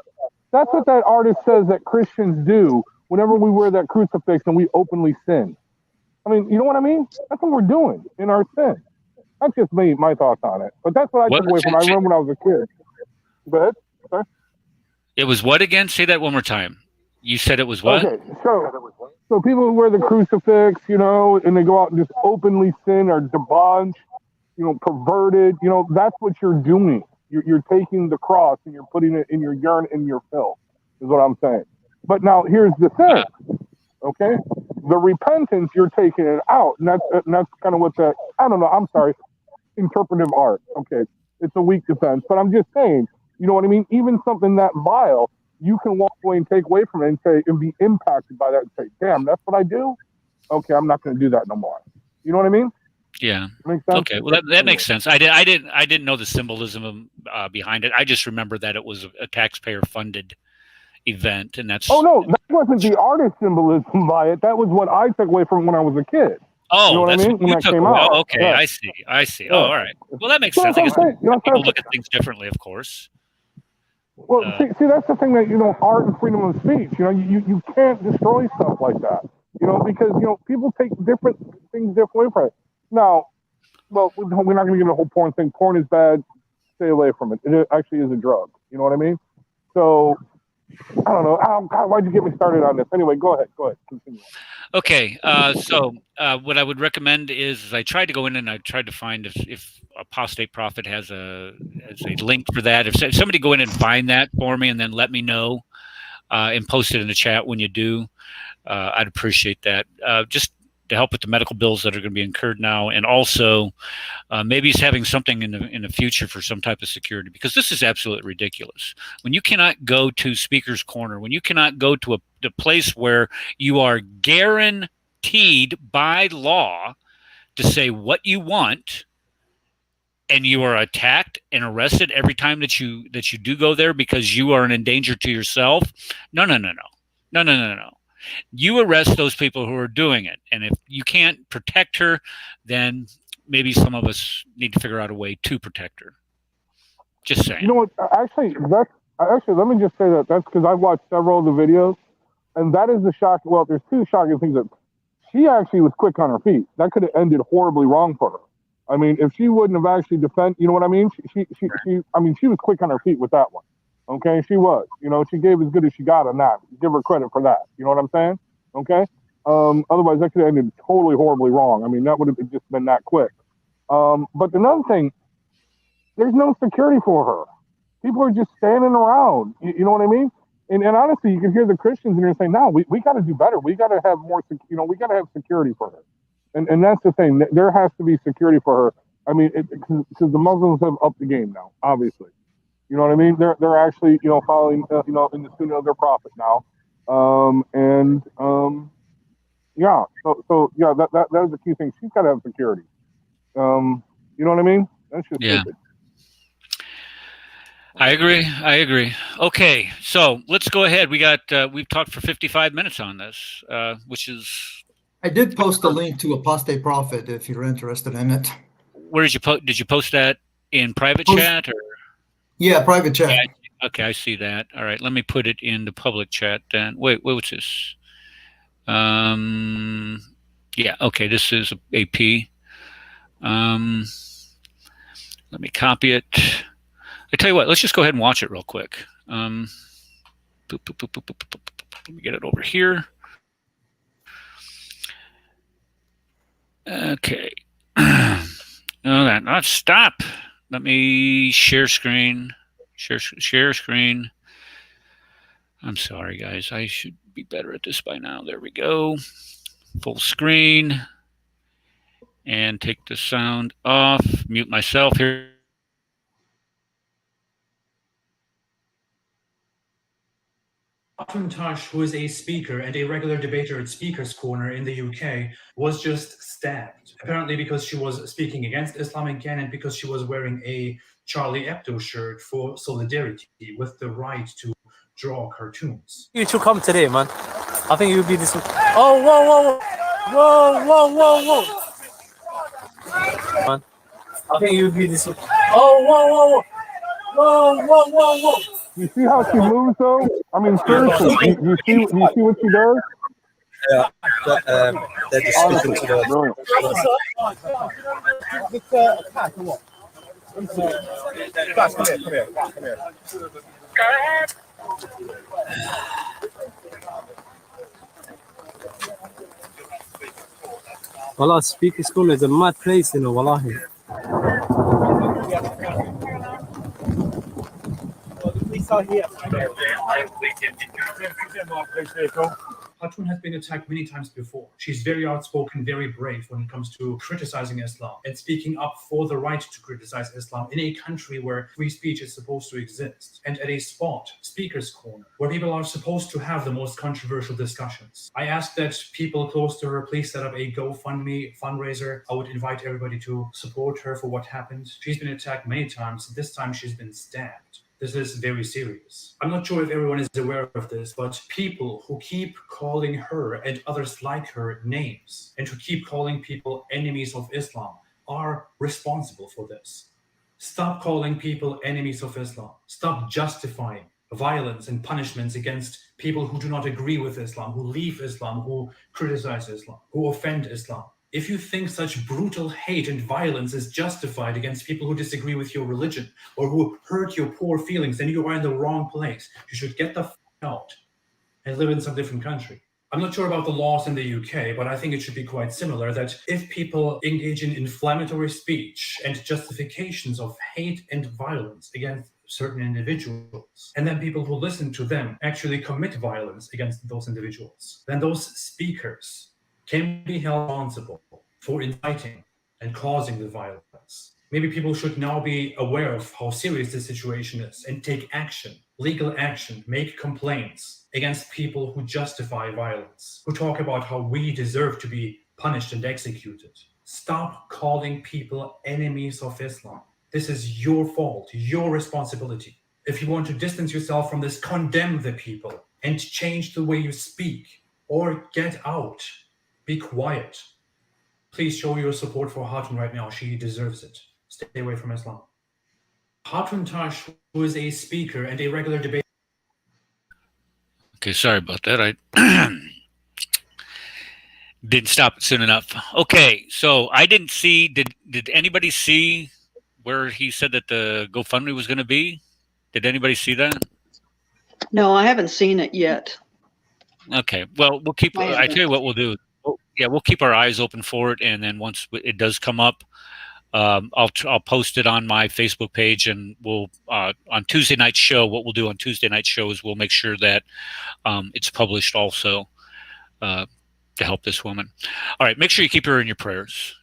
That's what that artist says that Christians do whenever we wear that crucifix and we openly sin. I mean, you know what I mean? That's what we're doing in our sin. That's just me, my thoughts on it. But that's what I took away from it. I remember when I was a kid. Go ahead. Sorry. It was what again? Say that one more time. You said it was what? Okay, so people who wear the crucifix, and they go out and just openly sin or debauch, perverted, that's what you're doing. You're taking the cross and you're putting it in your urine and your filth, is what I'm saying. But now here's the thing, okay? The repentance, you're taking it out, and that's kind of what interpretive art. Okay, it's a weak defense, but I'm just saying, you know what I mean? Even something that vile, you can walk away and take away from it and be impacted by that and say, damn, that's what I do? Okay, I'm not going to do that no more. You know what I mean? Yeah. Makes sense? Okay. Well, that makes sense. I didn't know the symbolism behind it. I just remember that it was a taxpayer-funded event, and that's. Oh no, that wasn't the artist symbolism by it. That was what I took away from when I was a kid. Oh, you know what I mean? When that came out. Oh, okay. Yeah. I see. Oh, all right. Well, that makes sense. I guess people look at things differently, of course. Well, see, that's the thing that art and freedom of speech. You can't destroy stuff like that. Because people take different things different way from it. Now, well, we're not going to get the whole porn thing. Porn is bad. Stay away from it. It actually is a drug. You know what I mean? So, I don't know. Why'd you get me started on this? Anyway, go ahead. Continue. Okay. So what I would recommend is I tried to go in and I tried to find if Apostate Prophet has a link for that. If somebody go in and find that for me and then let me know and post it in the chat when you do, I'd appreciate that. Just to help with the medical bills that are going to be incurred now, and also maybe it's having something in the future for some type of security, because this is absolutely ridiculous. When you cannot go to Speaker's Corner, when you cannot go to the place where you are guaranteed by law to say what you want, and you are attacked and arrested every time that you do go there because you are in danger to yourself. No. You arrest those people who are doing it. And if you can't protect her, then maybe some of us need to figure out a way to protect her. Just saying. You know what? Actually, let me just say that's because I've watched several of the videos, and that is the shock. Well, there's two shocking things that she actually was quick on her feet. That could have ended horribly wrong for her. I mean, if she wouldn't have actually defended, you know what I mean? I mean, she was quick on her feet with that one. Okay, she was. You know, she gave as good as she got on that. Give her credit for that. You know what I'm saying? Okay. Otherwise, that could have ended totally horribly wrong. I mean, that would have just been that quick. But another thing, there's no security for her. People are just standing around. You know what I mean? And honestly, you can hear the Christians in there saying, "No, we got to do better. We got to have more. You know, we got to have security for her." And that's the thing. There has to be security for her. I mean, because the Muslims have upped the game now. Obviously, you know what I mean. They're actually following in the sunnah of their prophet now. Yeah. So yeah, that is the key thing. She's got to have security. You know what I mean? That's just stupid. I agree. Okay, so let's go ahead. We've talked for 55 minutes on this, which is. I did post a link to Apostate Prophet if you're interested in it. Where did you post? Did you post that in private chat or? Yeah, private chat. Yeah, okay, I see that. All right, let me put it in the public chat then. Wait, what's this? Yeah, okay, this is AP. Let me copy it. I tell you what, let's just go ahead and watch it real quick. Let me get it over here. Okay. No, not stop. Let me share screen. Share screen. I'm sorry, guys. I should be better at this by now. There we go. Full screen. And take the sound off. Mute myself here. Tosh, who is a speaker and a regular debater at Speaker's Corner in the UK, was just stabbed. Apparently because she was speaking against Islam again and because she was wearing a Charlie Hebdo shirt for solidarity with the right to draw cartoons. You should come today, man. I think you'll be this. Oh, whoa. Man, I think you'll be this. Oh, whoa. You see how she moves, though? I mean, seriously, you see what she does? Yeah, they're just speaking to the. Wallah, Speaker's Corner is a mad place, you know, wallahi. Hatun has been attacked many times before. She's very outspoken, very brave when it comes to criticizing Islam and speaking up for the right to criticize Islam in a country where free speech is supposed to exist, and at a spot, Speaker's Corner, where people are supposed to have the most controversial discussions. I asked that people close to her please set up a GoFundMe fundraiser. I would invite everybody to support her for what happened. She's been attacked many times. This time she's been stabbed. This is very serious. I'm not sure if everyone is aware of this, but people who keep calling her and others like her names and who keep calling people enemies of Islam are responsible for this. Stop calling people enemies of Islam. Stop justifying violence and punishments against people who do not agree with Islam, who leave Islam, who criticize Islam, who offend Islam. If you think such brutal hate and violence is justified against people who disagree with your religion or who hurt your poor feelings, then you are in the wrong place. You should get the f out and live in some different country. I'm not sure about the laws in the UK, but I think it should be quite similar that if people engage in inflammatory speech and justifications of hate and violence against certain individuals, and then people who listen to them actually commit violence against those individuals, then those speakers can be held responsible for inciting and causing the violence. Maybe people should now be aware of how serious this situation is and take action, legal action, make complaints against people who justify violence, who talk about how we deserve to be punished and executed. Stop calling people enemies of Islam. This is your fault, your responsibility. If you want to distance yourself from this, condemn the people and change the way you speak or get out. Be quiet. Please show your support for Hatun right now. She deserves it. Stay away from Islam. Hatun Tash, who is a speaker and a regular debater. Okay, sorry about that. Didn't stop it soon enough. Okay, so I didn't see. Did anybody see where he said that the GoFundMe was going to be? Did anybody see that? No, I haven't seen it yet. Okay. Well, we'll keep. I I tell you haven't. what we'll do. We'll keep our eyes open for it, and then once it does come up, I'll post it on my Facebook page, and we'll on Tuesday night show. What we'll do on Tuesday night show is we'll make sure that it's published also to help this woman. All right, make sure you keep her in your prayers.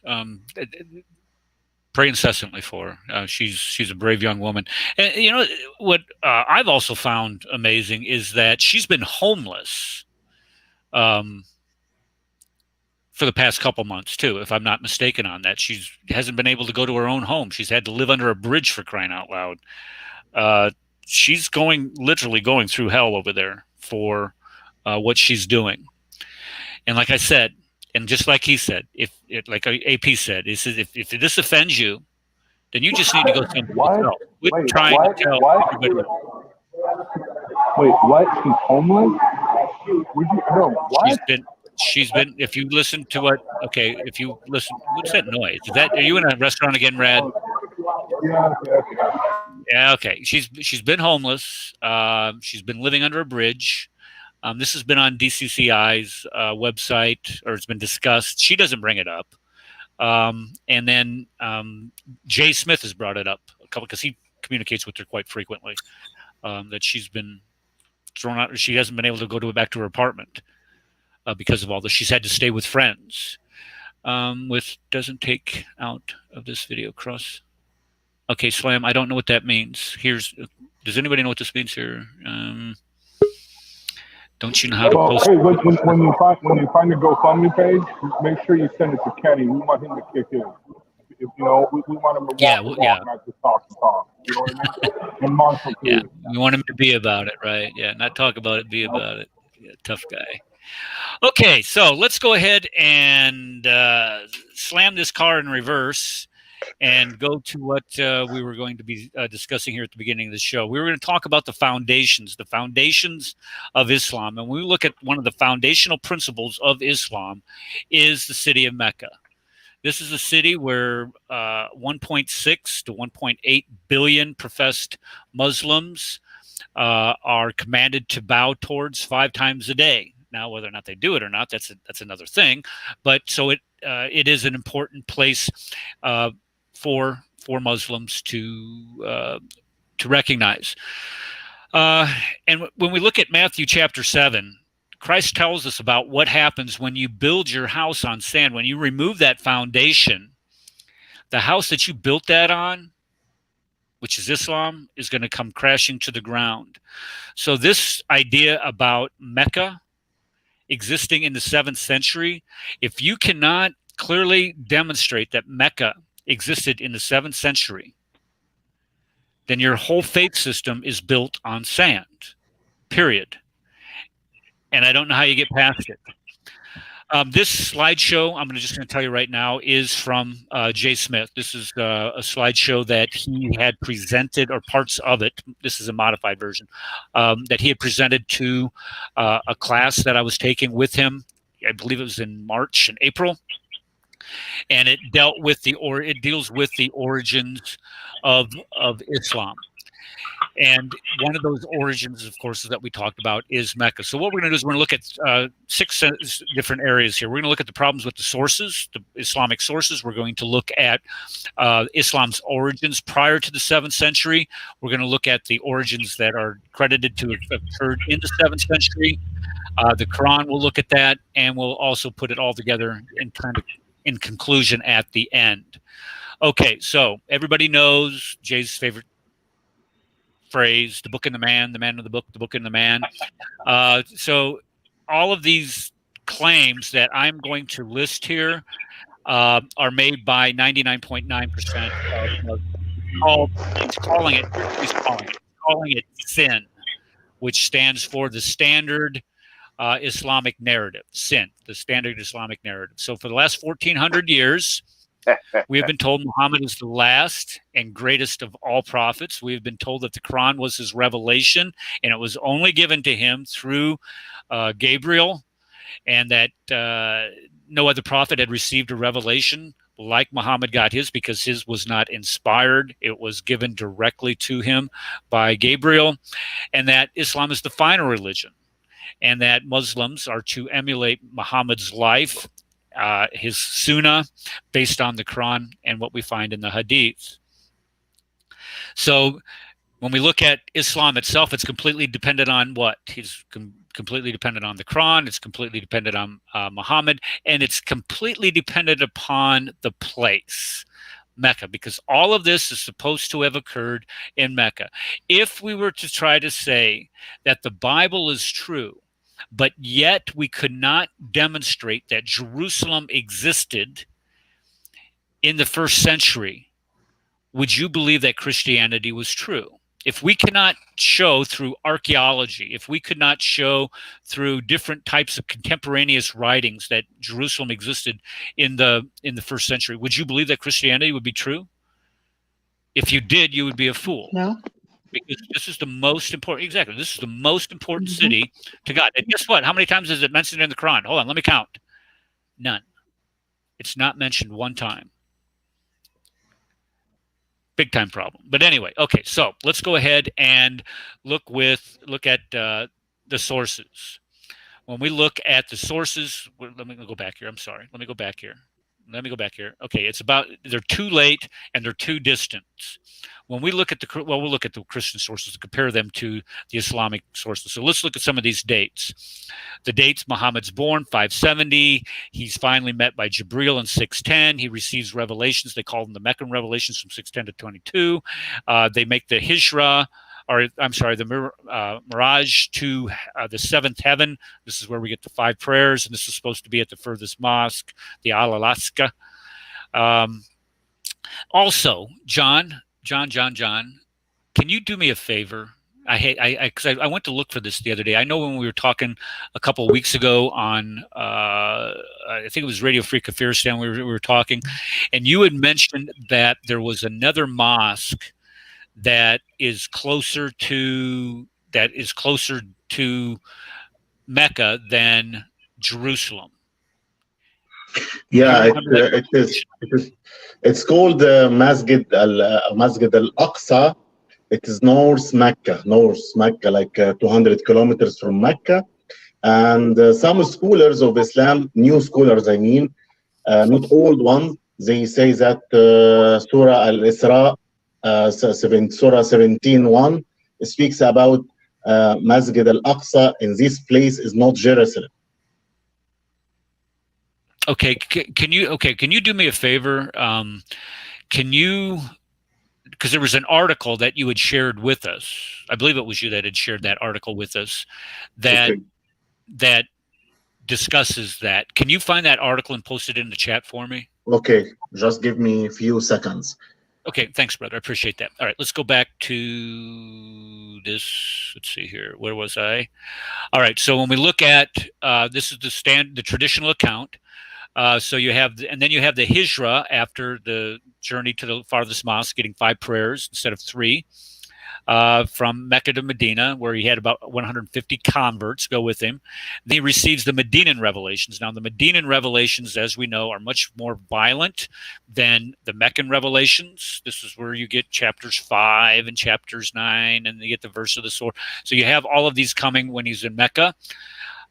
Pray incessantly for her. She's a brave young woman, and you know what I've also found amazing is that she's been homeless for the past couple months too, if I'm not mistaken on that. She hasn't been able to go to her own home. She's had to live under a bridge, for crying out loud. She's literally going through hell over there for what she's doing. And like I said, and just like he said, like AP said, he says, if this offends you, then you just need to go someplace else. Quit trying to tell everybody. Wait, what? She's homeless? What? She's been. If you listen to what? Okay, if you listen, what's that noise? Are you in a restaurant again, Rad? Yeah. Okay. She's been homeless. She's been living under a bridge. This has been on DCCI's website, or it's been discussed. She doesn't bring it up. And then Jay Smith has brought it up a couple because he communicates with her quite frequently. That she's been thrown out. She hasn't been able to go back to her apartment because of all this. She's had to stay with friends. With doesn't take out of this video cross. Okay, Slam. I don't know what that means. Does anybody know what this means here? Don't you know how to post? Hey, when you find the GoFundMe page, make sure you send it to Kenny. We want him to kick in. If, we want him to walk, not just talk. You know what I mean? And Marshall too. Yeah, we want him to be about it, right? Yeah, not talk about it, be about it. Yeah, tough guy. Okay, so let's go ahead and slam this car in reverse and go to what we were going to be discussing here at the beginning of the show. We were going to talk about the foundations of Islam. And when we look at one of the foundational principles of Islam is the city of Mecca. This is a city where 1.6 to 1.8 billion professed Muslims are commanded to bow towards 5 times a day. Now, whether or not they do it or not, that's another thing. But so it is an important place for Muslims to recognize. And when we look at Matthew chapter 7, Christ tells us about what happens when you build your house on sand. When you remove that foundation, the house that you built that on, which is Islam, is going to come crashing to the ground. So this idea about Mecca existing in the 7th century, if you cannot clearly demonstrate that Mecca existed in the 7th century, then your whole faith system is built on sand, period. And I don't know how you get past it. This slideshow, I'm just going to tell you right now, is from Jay Smith. This is a slideshow that he had presented, or parts of it. This is a modified version that he had presented to a class that I was taking with him. I believe it was in March and April, and it deals with the origins of Islam. And one of those origins, of course, that we talked about is Mecca. So what we're going to do is we're going to look at 6 different areas here. We're going to look at the problems with the sources, the Islamic sources. We're going to look at Islam's origins prior to the 7th century. We're going to look at the origins that are credited to have occurred in the 7th century. The Quran will look at that, and we'll also put it all together in conclusion at the end. Okay, so everybody knows Jay's favorite phrase, the book and the man of the book, the book and the man. So all of these claims that I'm going to list here are made by 99.9% of he's calling it sin, which stands for the standard Islamic narrative. Sin, the standard Islamic narrative. So for the last 1,400 years, we have been told Muhammad is the last and greatest of all prophets. We have been told that the Quran was his revelation, and it was only given to him through Gabriel, and that no other prophet had received a revelation like Muhammad got his, because his was not inspired. It was given directly to him by Gabriel, and that Islam is the final religion, and that Muslims are to emulate Muhammad's life, his sunnah, based on the Quran and what we find in the Hadith. So when we look at Islam itself, it's completely dependent on what? It's completely dependent on the Quran. It's completely dependent on Muhammad, and it's completely dependent upon the place, Mecca, because all of this is supposed to have occurred in Mecca. If we were to try to say that the Bible is true, but yet we could not demonstrate that Jerusalem existed in the first century, would you believe that Christianity was true? If we cannot show through archaeology, if we could not show through different types of contemporaneous writings that Jerusalem existed in the first century, would you believe that Christianity would be true? If you did, you would be a fool. No. Because this is the most important, exactly, this is the most important city to God. And guess what? How many times is it mentioned in the Quran? Hold on, let me count. None. It's not mentioned one time. Big time problem. But anyway, okay, so let's go ahead and look at the sources. When we look at the sources, let me go back here. I'm sorry. Let me go back here. Okay, it's about, they're too late and they're too distant. When we look at we'll look at the Christian sources and compare them to the Islamic sources. So let's look at some of these dates. The dates: Muhammad's born 570. He's finally met by Jibril in 610. He receives revelations. They call them the Meccan revelations from 610 to 22. They make the Hijra, or I'm sorry, the Miraj to the seventh heaven. This is where we get the 5 prayers, and this is supposed to be at the furthest mosque, the Al-Alaska. Also, John, can you do me a favor? Because I went to look for this the other day. I know when we were talking a couple of weeks ago on, I think it was Radio Free Kafiristan, we were talking, and you had mentioned that there was another mosque that is closer to Mecca than Jerusalem. Yeah, it is. It's called Masjid al-Aqsa. It is North Mecca, like 200 kilometers from Mecca. And some scholars of Islam, new scholars, I mean, not old ones, they say that Surah Al-Isra, Surah 17:1, speaks about Masjid al-Aqsa, and this place is not Jerusalem. Okay, can you do me a favor? Can you, because there was an article that you had shared with us. I believe it was you that had shared that article with us that discusses that. Can you find that article and post it in the chat for me? Okay, just give me a few seconds. Okay, thanks, brother. I appreciate that. All right, let's go back to this. Let's see here. Where was I? All right, so when we look at this is the traditional account. So you have, and then you have the Hijra after the journey to the farthest mosque, getting 5 prayers instead of 3, from Mecca to Medina, where he had about 150 converts go with him. Then he receives the Medinan revelations. Now, the Medinan revelations, as we know, are much more violent than the Meccan revelations. This is where you get chapters 5 and chapters 9, and you get the verse of the sword. So you have all of these coming when he's in Mecca.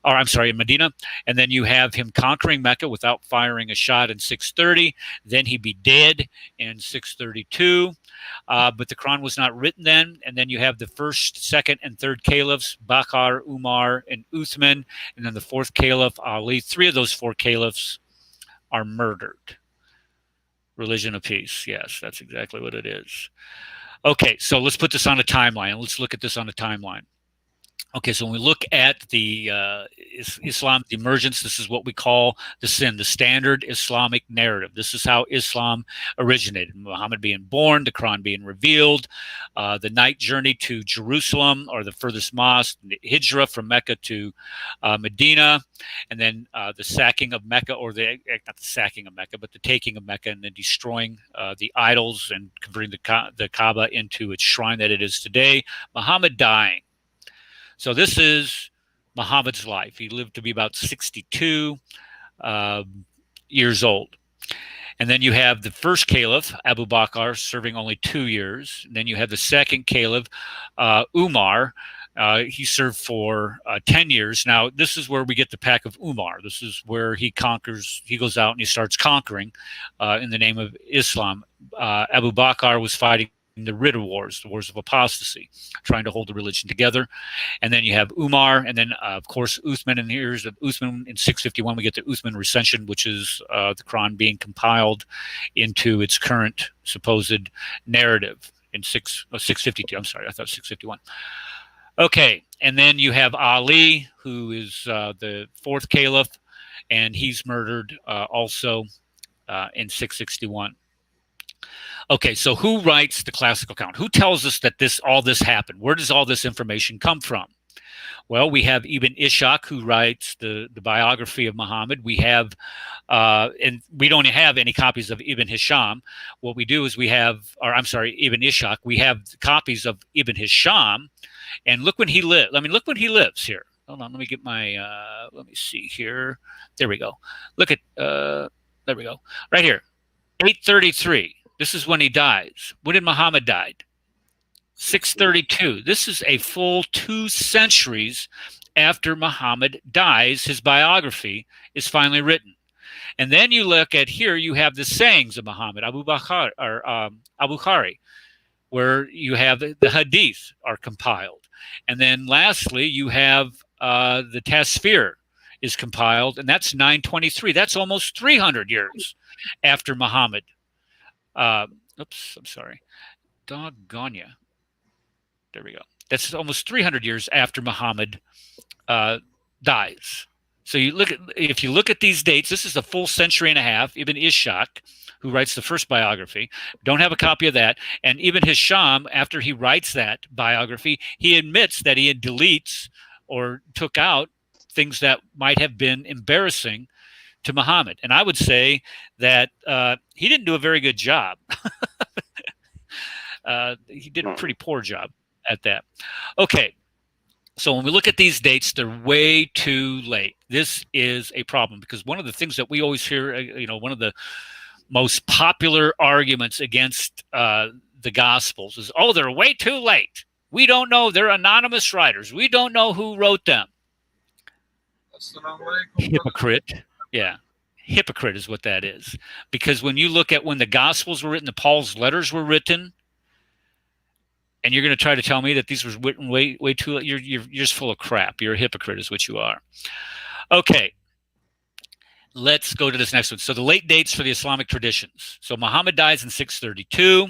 Or I'm sorry, in Medina, and then you have him conquering Mecca without firing a shot in 630. Then he'd be dead in 632. But the Quran was not written then. And then you have the first, second, and third caliphs, Bakr, Umar, and Uthman, and then the 4th caliph, Ali. 3 of those 4 caliphs are murdered. Religion of peace. Yes, that's exactly what it is. Okay, so let's put this on a timeline. Let's look at this on a timeline. Okay, so when we look at the Islam's emergence, this is what we call the standard Islamic narrative. This is how Islam originated. Muhammad being born, the Quran being revealed, the night journey to Jerusalem, or the furthest mosque, the Hijra from Mecca to Medina, and then the sacking of Mecca, or not the sacking of Mecca, but the taking of Mecca, and then destroying the idols and converting the Kaaba into its shrine that it is today. Muhammad dying. So this is Muhammad's life. He lived to be about 62. years old. And then you have the first caliph, Abu Bakr, serving only 2 years. And then you have the second caliph, Umar. He served for 10 years. Now, this is where we get the pack of Umar. This is where he conquers, he goes out and he starts conquering in the name of Islam. Abu Bakr was fighting the Ridda Wars, the Wars of Apostasy, trying to hold the religion together. And then you have Umar, and then, of course, Uthman. And here's Uthman in 651. We get the Uthman recension, which is the Quran being compiled into its current supposed narrative in 652. I'm sorry, I thought 651. Okay, and then you have Ali, who is the fourth caliph, and he's murdered also in 661. Okay, so who writes the classical account? Who tells us that all this happened? Where does all this information come from? Well, we have Ibn Ishaq, who writes the biography of Muhammad. We have, and we don't have any copies of Ibn Hisham. What we do is we have, or I'm sorry, Ibn Ishaq. We have copies of Ibn Hisham, and look when he lived. I mean, look when he lives here. Hold on, let me get my, let me see here. There we go. Look at, there we go. Right here, 833. This is when he dies. When did Muhammad die? 632. This is a full 2 centuries after Muhammad dies. His biography is finally written. And then you look at here, you have the sayings of Muhammad, Abu Bakr, or Al-Bukhari, where you have the hadith are compiled. And then lastly, you have the Tasfir is compiled, and that's 923. That's almost 300 years after Muhammad. Oops, I'm sorry. Doggone ya. There we go. That's almost 300 years after Muhammad dies. So you look at, if you look at these dates, this is a full century and a half. Ibn Ishaq, who writes the first biography, don't have a copy of that. And Ibn Hisham, after he writes that biography, he admits that he deletes or took out things that might have been embarrassing to Muhammad. And I would say that he didn't do a very good job. He did a pretty poor job at that. Okay, so when we look at these dates, they're way too late. This is a problem because one of the things that we always hear, you know, one of the most popular arguments against the Gospels is, oh, they're way too late. We don't know. They're anonymous writers. We don't know who wrote them. Hypocrite. Yeah. Hypocrite is what that is. Because when you look at when the Gospels were written, the Paul's letters were written, and you're going to try to tell me that these were written way too late, you're just full of crap. You're a hypocrite is what you are. Okay. Let's go to this next one. So the late dates for the Islamic traditions. So Muhammad dies in 632.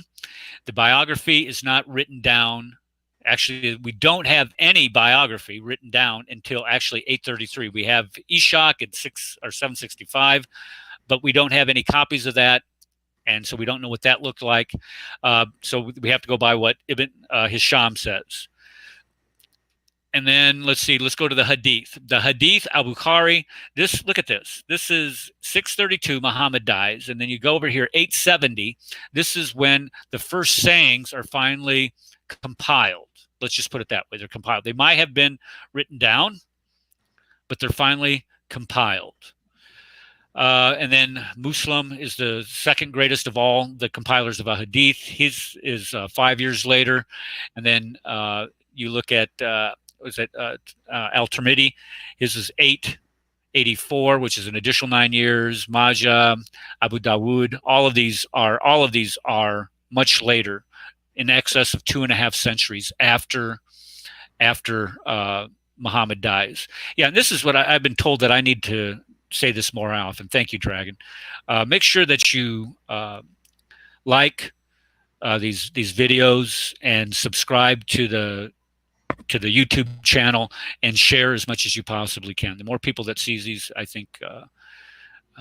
The biography is not written down. Actually, we don't have any biography written down until actually 833. We have Ishaq at 765, but we don't have any copies of that, and so we don't know what that looked like. So we have to go by what Ibn Hisham says. And then let's see, let's go to the Hadith. The Hadith, Al-Bukhari, this, look at this. This is 632, Muhammad dies. And then you go over here, 870. This is when the first sayings are finally compiled. Let's just put it that way. They're compiled. They might have been written down, but they're finally compiled. And then Muslim is the second greatest of all the compilers of a Hadith. His is 5 years later. And then you look at, Al-Tirmidhi, his is 884, which is an additional 9 years. Majah, Abu Dawud, all of these are much later, in excess of 2.5 centuries after Muhammad dies. Yeah, and this is what I've been told that I need to say this more often. Thank you, Dragon. Make sure that you like these videos and subscribe to the YouTube channel and share as much as you possibly can. The more people that sees these, I think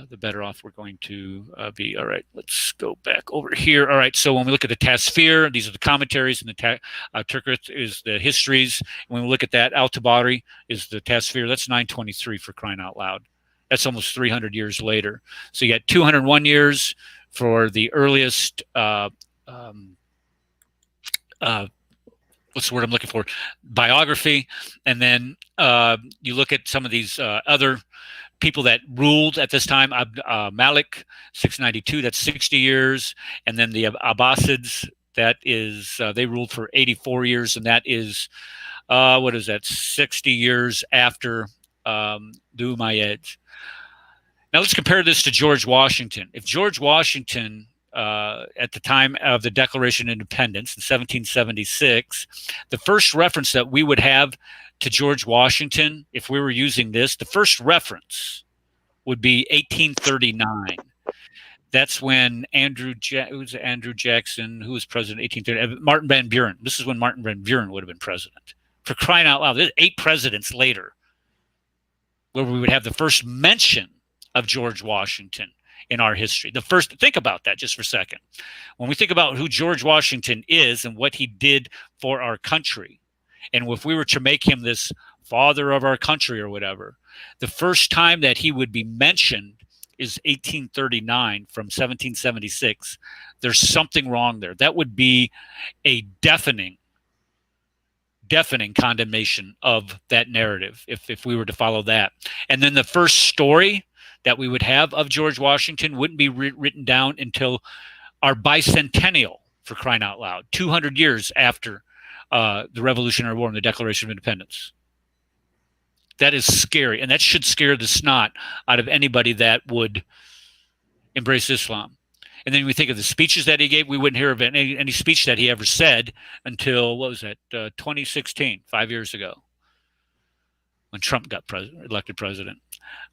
the better off we're going to be. All right, let's go back over here. All right, so when we look at the Tasfir, these are the commentaries, and the Turkith is the histories. When we look at that, Al-Tabari is the Tasfir. That's 923 for crying out loud. That's almost 300 years later. So you got 201 years for the earliest, what's the word I'm looking for? Biography. And then you look at some of these other people that ruled at this time, Malik, 692, that's 60 years. And then the Abbasids, that is, they ruled for 84 years, and that is, what is that, 60 years after the Umayyads. Now let's compare this to George Washington. If George Washington, at the time of the Declaration of Independence in 1776, the first reference that we would have to George Washington, if we were using this, the first reference would be 1839. That's when Andrew Jackson, who was president 1830, Martin Van Buren. This is when Martin Van Buren would have been president. For crying out loud, there's 8 presidents later where we would have the first mention of George Washington in our history. The first, think about that just for a second. When we think about who George Washington is and what he did for our country, and if we were to make him this father of our country or whatever, the first time that he would be mentioned is 1839 from 1776. There's something wrong there. That would be a deafening condemnation of that narrative if we were to follow that. And then the first story that we would have of George Washington wouldn't be written down until our bicentennial, for crying out loud, 200 years after the Revolutionary War and the Declaration of Independence. That is scary, and that should scare the snot out of anybody that would embrace Islam. And then we think of the speeches that he gave. We wouldn't hear of any speech that he ever said until, what was that, 2016, 5 years ago, when Trump got elected president.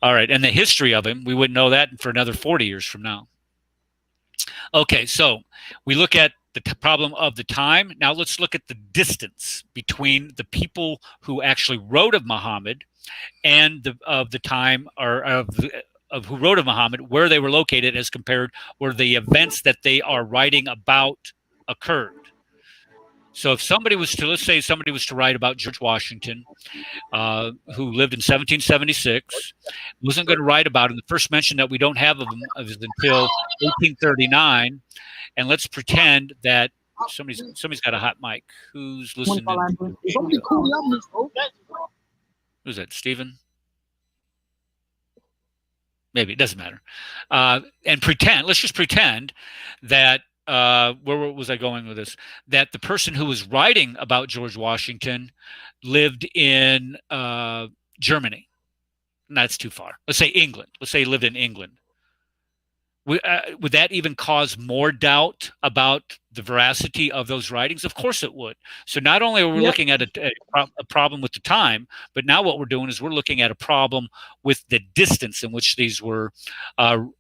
All right, and the history of him, we wouldn't know that for another 40 years from now. Okay, so we look at the problem of the time. Now let's look at the distance between the people who actually wrote of Muhammad and of the time, or of who wrote of Muhammad, where they were located as compared where the events that they are writing about occurred. So if somebody was to, let's say somebody was to write about George Washington, who lived in 1776, wasn't going to write about him. The first mention that we don't have of him is until 1839. And let's pretend that somebody's got a hot mic. Who's listening? Who's that, Stephen? Maybe, it doesn't matter. And pretend, let's just pretend that, where was I going with this? That the person who was writing about George Washington lived in Germany. And that's too far. Let's say England. Let's say he lived in England. Would that even cause more doubt about the veracity of those writings? Of course it would. So not only are we looking at a problem with the time, but now what we're doing is we're looking at a problem with the distance in which these were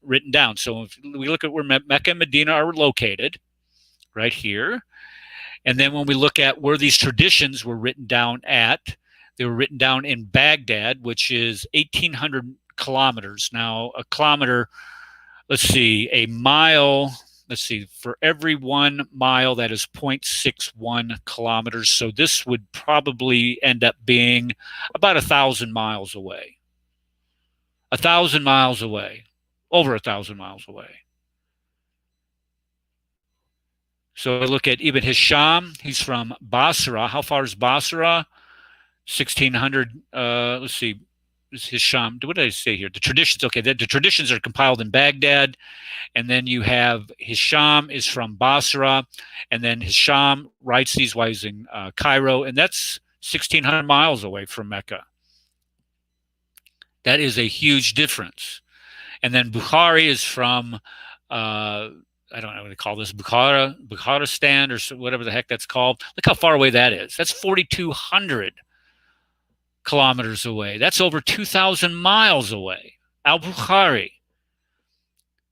written down. So if we look at where Mecca and Medina are located, right here, and then when we look at where these traditions were written down at, they were written down in Baghdad, which is 1,800 kilometers. Now, a kilometer, let's see, a mile, let's see, for every 1 mile, that is 0.61 kilometers. So this would probably end up being about 1,000 miles away. 1,000 miles away, over 1,000 miles away. So look at Ibn Hisham. He's from Basra. How far is Basra? 1,600, let's see. Hisham, what did I say here? The traditions, okay, the traditions are compiled in Baghdad, and then you have Hisham is from Basra, and then Hisham writes these while he's in Cairo, and that's 1,600 miles away from Mecca. That is a huge difference. And then Bukhari is from, I don't know what to call this, Bukharistan, or whatever the heck that's called. Look how far away that is. That's 4,200 kilometers away. That's over 2,000 miles away. Al-Bukhari,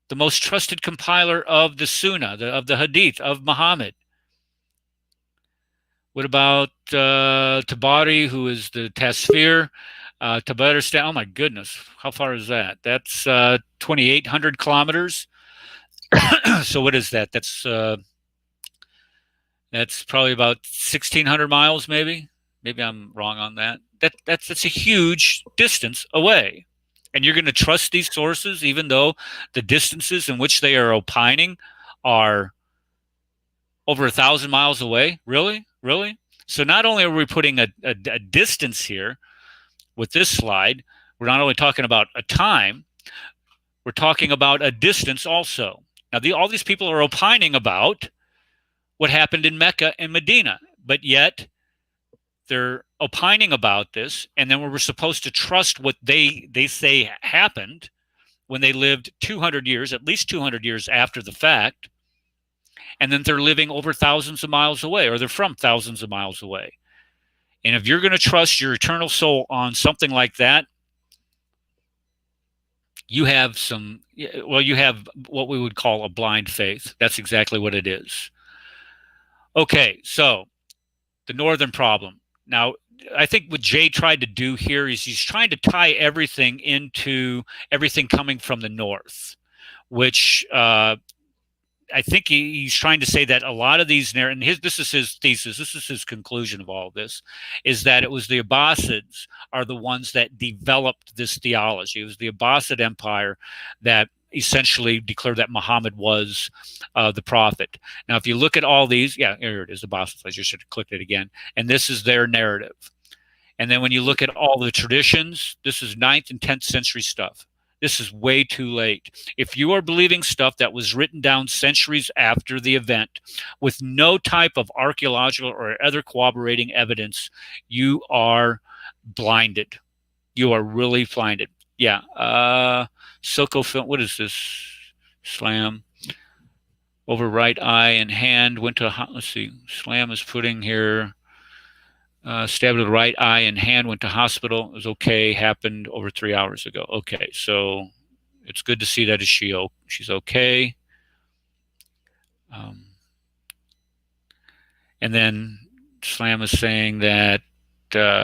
the most trusted compiler of the Sunnah, of the Hadith of Muhammad. What about Tabari, who is the Tasfir? Tabaristan, oh my goodness, how far is that? That's 2,800 kilometers. So what is that? That's probably about 1,600 miles, maybe. Maybe I'm wrong on that. That's a huge distance away. And you're going to trust these sources even though the distances in which they are opining are over 1,000 miles away? Really? Really? So not only are we putting a distance here with this slide, We're not only talking about a time, we're talking about a distance also. Now, all these people are opining about what happened in Mecca and Medina, but yet they're opining about this, and then we're supposed to trust what they say happened when they lived 200 years, at least 200 years after the fact, and then they're living over thousands of miles away, or they're from thousands of miles away. And if you're going to trust your eternal soul on something like that, you have you have what we would call a blind faith. That's exactly what it is. Okay, so the northern problem. Now, I think what Jay tried to do here is he's trying to tie everything into everything coming from the north, which I think he's trying to say that a lot of these and this is his thesis, this is his conclusion of all of this, is that it was the Abbasids are the ones that developed this theology. It was the Abbasid Empire that essentially declared that Muhammad was the prophet. Now, if you look at all these, here it is, the Abbasids. I just should have clicked it again. And this is their narrative. And then when you look at all the traditions, this is 9th and 10th century stuff. This is way too late. If you are believing stuff that was written down centuries after the event with no type of archaeological or other corroborating evidence, you are blinded. You are really blinded. Yeah. Soko film. What is this? Slam. Over right eye and hand. Went to, let's see. Slam is putting here. Stabbed with the right eye and hand, went to hospital. It was okay. Happened over 3 hours ago. Okay, so it's good to see that she's okay. And then Slam is saying that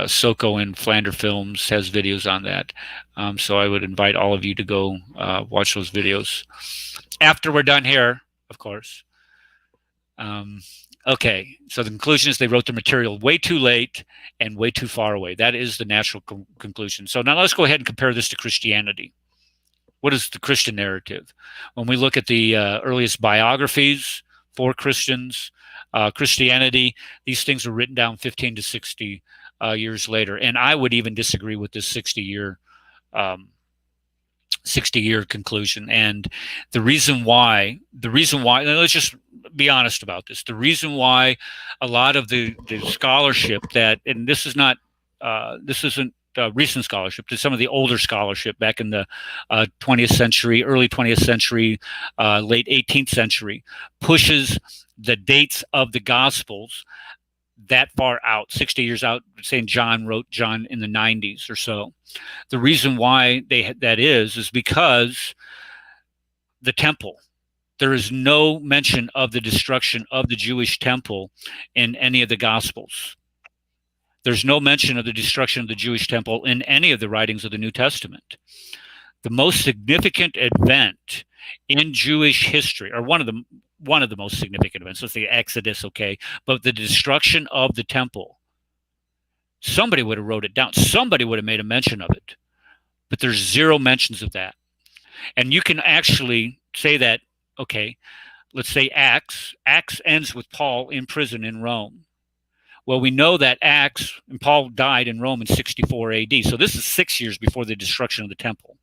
Soko in Flander Films has videos on that. So I would invite all of you to go watch those videos after we're done here, of course. Okay, so the conclusion is they wrote the material way too late and way too far away. That is the natural conclusion. So now let's go ahead and compare this to Christianity. What is the Christian narrative? When we look at the earliest biographies for Christians, Christianity, these things were written down 15 to 60 years later. And I would even disagree with this 60-year conclusion. And the reason why, and let's just be honest about this, the reason why a lot of the scholarship that, and this isn't recent scholarship, to some of the older scholarship back in the 20th century, early 20th century, late 18th century, pushes the dates of the Gospels that far out, 60 years out, saying John wrote John in the 90s or so. The reason why that is because the temple. There is no mention of the destruction of the Jewish temple in any of the Gospels. There's no mention of the destruction of the Jewish temple in any of the writings of the New Testament. The most significant event in Jewish history, or one of the most significant events, let's say Exodus, okay, but the destruction of the temple, somebody would have wrote it down. Somebody would have made a mention of it. But there's zero mentions of that. And you can actually say that, okay, let's say Acts ends with Paul in prison in Rome. Well, we know that Acts, and Paul died in Rome in 64 AD. So this is 6 years before the destruction of the temple.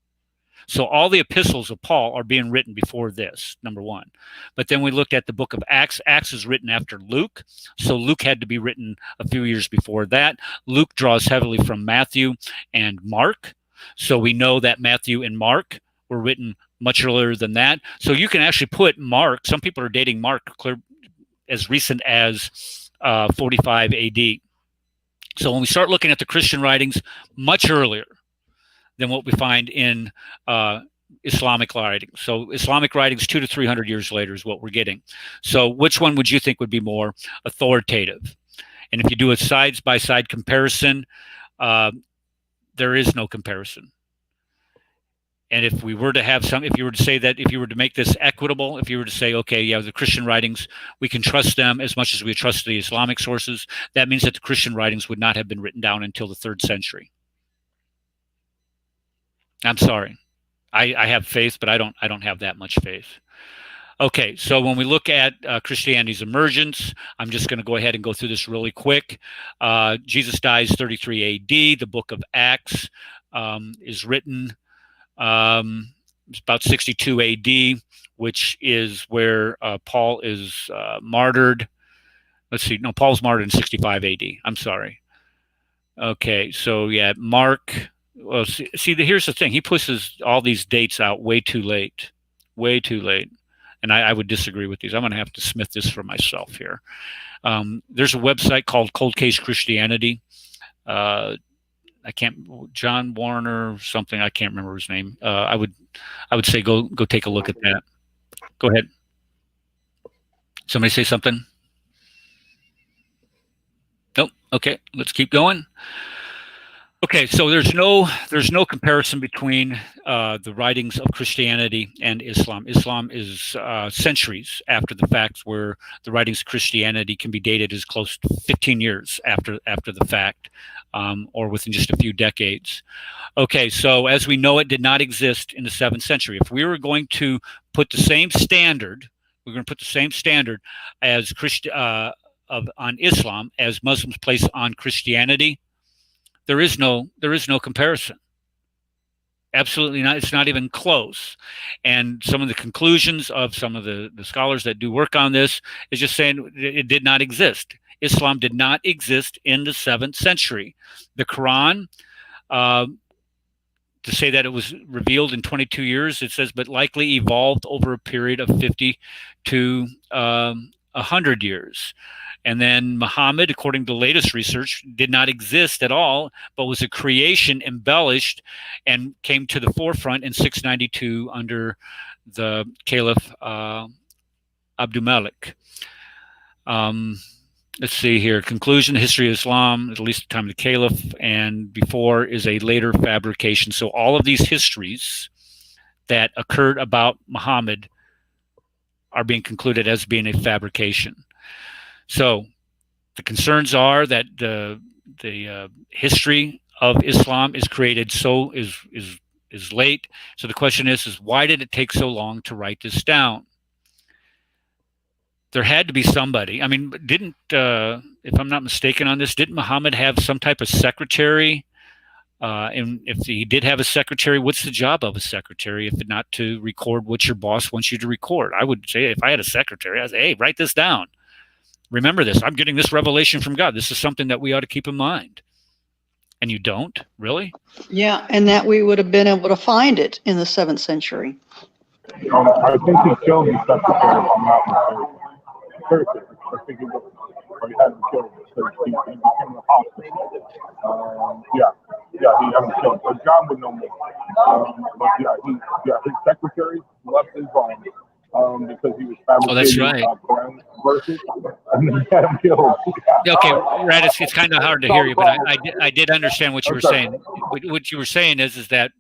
So all the epistles of Paul are being written before this, number one. But then we looked at the book of Acts. Acts is written after Luke. So Luke had to be written a few years before that. Luke draws heavily from Matthew and Mark. So we know that Matthew and Mark were written much earlier than that. So you can actually put Mark, some people are dating Mark clear as recent as 45 AD. So when we start looking at the Christian writings, much earlier than what we find in Islamic writings. So Islamic writings 200 to 300 years later is what we're getting. So which one would you think would be more authoritative? And if you do a side-by-side comparison, there is no comparison. And if we were to have if you were to say that, if you were to make this equitable, if you were to say, okay, yeah, the Christian writings, we can trust them as much as we trust the Islamic sources, that means that the Christian writings would not have been written down until the 3rd century. I'm sorry. I have faith, but I don't have that much faith. Okay, so when we look at Christianity's emergence, I'm just going to go ahead and go through this really quick. Jesus dies 33 AD. The book of Acts is written about 62 AD, which is where Paul is martyred. Let's see. No, Paul's martyred in 65 AD. I'm sorry. Okay, so yeah, Mark. Well, see, here's the thing. He pushes all these dates out way too late, and I would disagree with these. I'm going to have to smith this for myself here. There's a website called Cold Case Christianity. I can't, John Warner something. I can't remember his name. I would say go take a look at that. Go ahead. Somebody say something. Nope. Okay, let's keep going. Okay, so there's no comparison between the writings of Christianity and Islam. Islam is centuries after the fact, where the writings of Christianity can be dated as close to 15 years after the fact, or within just a few decades. Okay, so as we know, it did not exist in the 7th century. If we were going to put the same standard, as on Islam as Muslims place on Christianity, there is no comparison. Absolutely not. It's not even close. And some of the conclusions of some of the scholars that do work on this is just saying it did not exist. Islam did not exist in the 7th century. The Quran, to say that it was revealed in 22 years, it says, but likely evolved over a period of 50 to 100 years. And then Muhammad, according to the latest research, did not exist at all, but was a creation embellished and came to the forefront in 692 under the Caliph Abdul Malik. Let's see here. Conclusion, the history of Islam, at least the time of the Caliph and before, is a later fabrication. So all of these histories that occurred about Muhammad are being concluded as being a fabrication. So the concerns are that the history of Islam is created is late. So the question is why did it take so long to write this down? There had to be somebody. I mean, didn't if I'm not mistaken on this, didn't Muhammad have some type of secretary? And if he did have a secretary, what's the job of a secretary if not to record what your boss wants you to record? I would say if I had a secretary, I'd say, hey, write this down. Remember this. I'm getting this revelation from God. This is something that we ought to keep in mind. And you don't? Really? Yeah, and that we would have been able to find it in the 7th century. I think he killed the secretary, if I'm not mistaken. I think he had him killed because he became an apostle. He had him killed. So John would know more. But his secretary left his home because he was fabricating. Oh, that's right. Verses, and then he had him killed. Okay, Rad, it's kind of hard to hear you, but I did understand what you were saying. What you were saying is that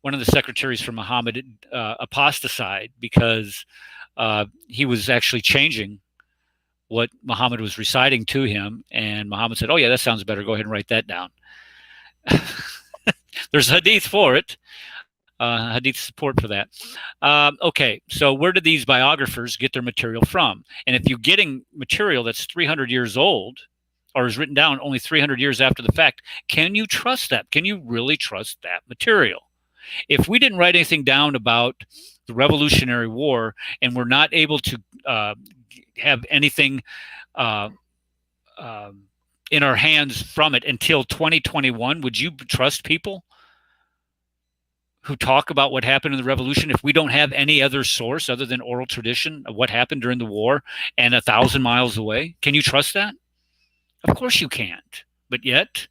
one of the secretaries for Muhammad apostatized because he was actually changing what Muhammad was reciting to him, and Muhammad said, "Oh yeah, that sounds better. Go ahead and write that down." There's hadith for it. Hadith support for that. Okay, so where did these biographers get their material from? And if you're getting material that's 300 years old, or is written down only 300 years after the fact, can you trust that? Can you really trust that material? If we didn't write anything down about the Revolutionary War and we're not able to have anything in our hands from it until 2021, would you trust people who talk about what happened in the revolution if we don't have any other source other than oral tradition of what happened during the war and 1,000 miles away? Can you trust that? Of course you can't. But yet,